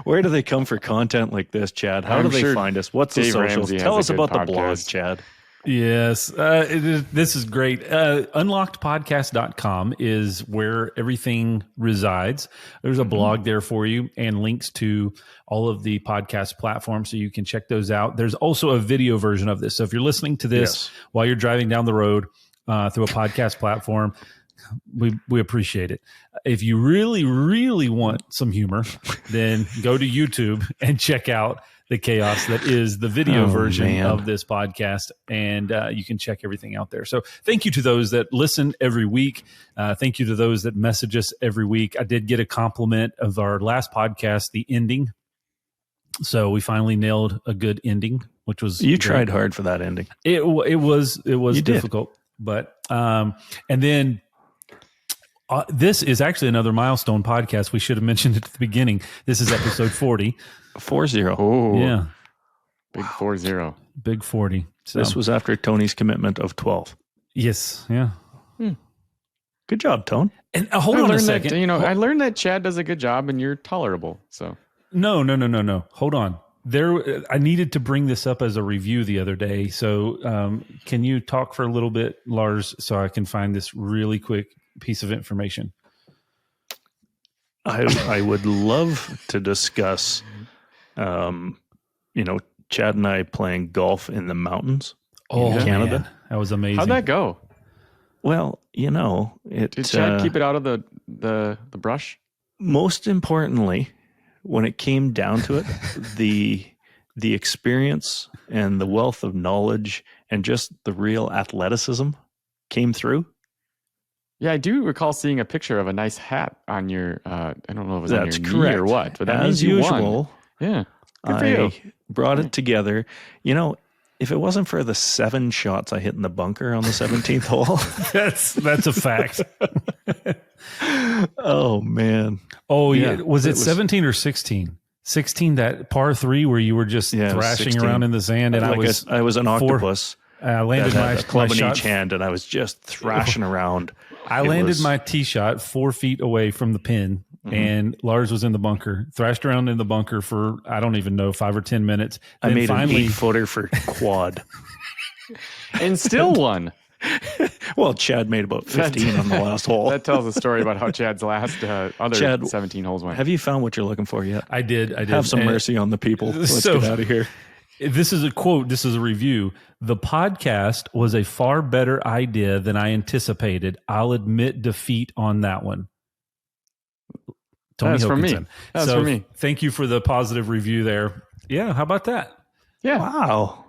Where do they come for content like this, Chad? How do they find us? What's the socials? Tell us about the blog, Chad. Yes, this is great. Unlockedpodcast.com is where everything resides. There's a blog there for you and links to all of the podcast platforms, so you can check those out. There's also a video version of this. So if you're listening to this while you're driving down the road through a podcast platform, we appreciate it. If you really, really want some humor, then go to YouTube and check out the chaos that is the video version of this podcast, and you can check everything out there. So thank you to those that listen every week. Thank you to those that message us every week. I did get a compliment of our last podcast, the ending. So we finally nailed a good ending, which was you tried hard for that ending. It was difficult, but and then. This is actually another milestone podcast. We should have mentioned it at the beginning. This is episode 40. 40. Oh, yeah. Big 40. Big 40. So. This was after Tony's commitment of 12. Yes. Yeah. Good job, Tone. And hold on a second. I learned that Chad does a good job and you're tolerable. So No. Hold on. I needed to bring this up as a review the other day. So can you talk for a little bit, Lars, so I can find this really quick piece of information? I would love to discuss, Chad and I playing golf in the mountains in Canada. Man, that was amazing. How'd that go? Well, did Chad keep it out of the brush? Most importantly, when it came down to it, the experience and the wealth of knowledge and just the real athleticism came through. Yeah, I do recall seeing a picture of a nice hat on your, I don't know if it was That's on your correct. knee or what, but that as means you usual, won. Yeah, good for I you. brought it together. If it wasn't for the 7 shots I hit in the bunker on the 17th hole. That's a fact. Oh, man. Oh, yeah. Was it 17 or 16? 16, that par 3 where you were just thrashing 16. Around in the sand. And I was an octopus. I landed my club in shot. each hand, and I was just thrashing around. I landed my tee shot 4 feet away from the pin, and Lars was in the bunker, thrashed around in the bunker for, I don't even know, 5 or 10 minutes. Then I made finally, an 8-footer for quad. And still won. Well, Chad made about 15 on the last hole. That tells a story about how Chad's last other 17 holes went. Have you found what you're looking for yet? I did. Have some mercy on the people. Let's get out of here. This is a quote. This is a review. The podcast was a far better idea than I anticipated. I'll admit defeat on that one. Tony That's from me. That's for me. Thank you for the positive review there. Yeah. How about that? Yeah. Wow.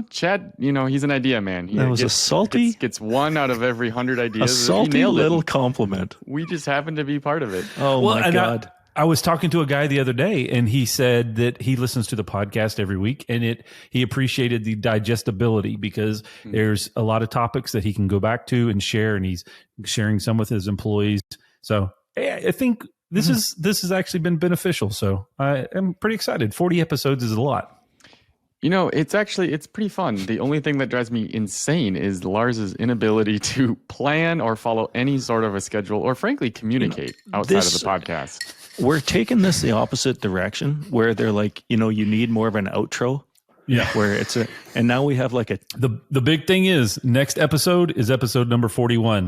Chad, he's an idea man. That was a salty. Gets 1 out of every 100 ideas. A salty little compliment. We just happen to be part of it. Oh, my God. I was talking to a guy the other day, and he said that he listens to the podcast every week, and he appreciated the digestibility because there's a lot of topics that he can go back to and share, and he's sharing some with his employees. So I think this has actually been beneficial. So I am pretty excited. 40 episodes is a lot. It's pretty fun. The only thing that drives me insane is Lars's inability to plan or follow any sort of a schedule or frankly communicate outside of the podcast. We're taking this the opposite direction where they're like, you need more of an outro. Yeah. Where it's and now we have like the big thing is next episode is episode number 41.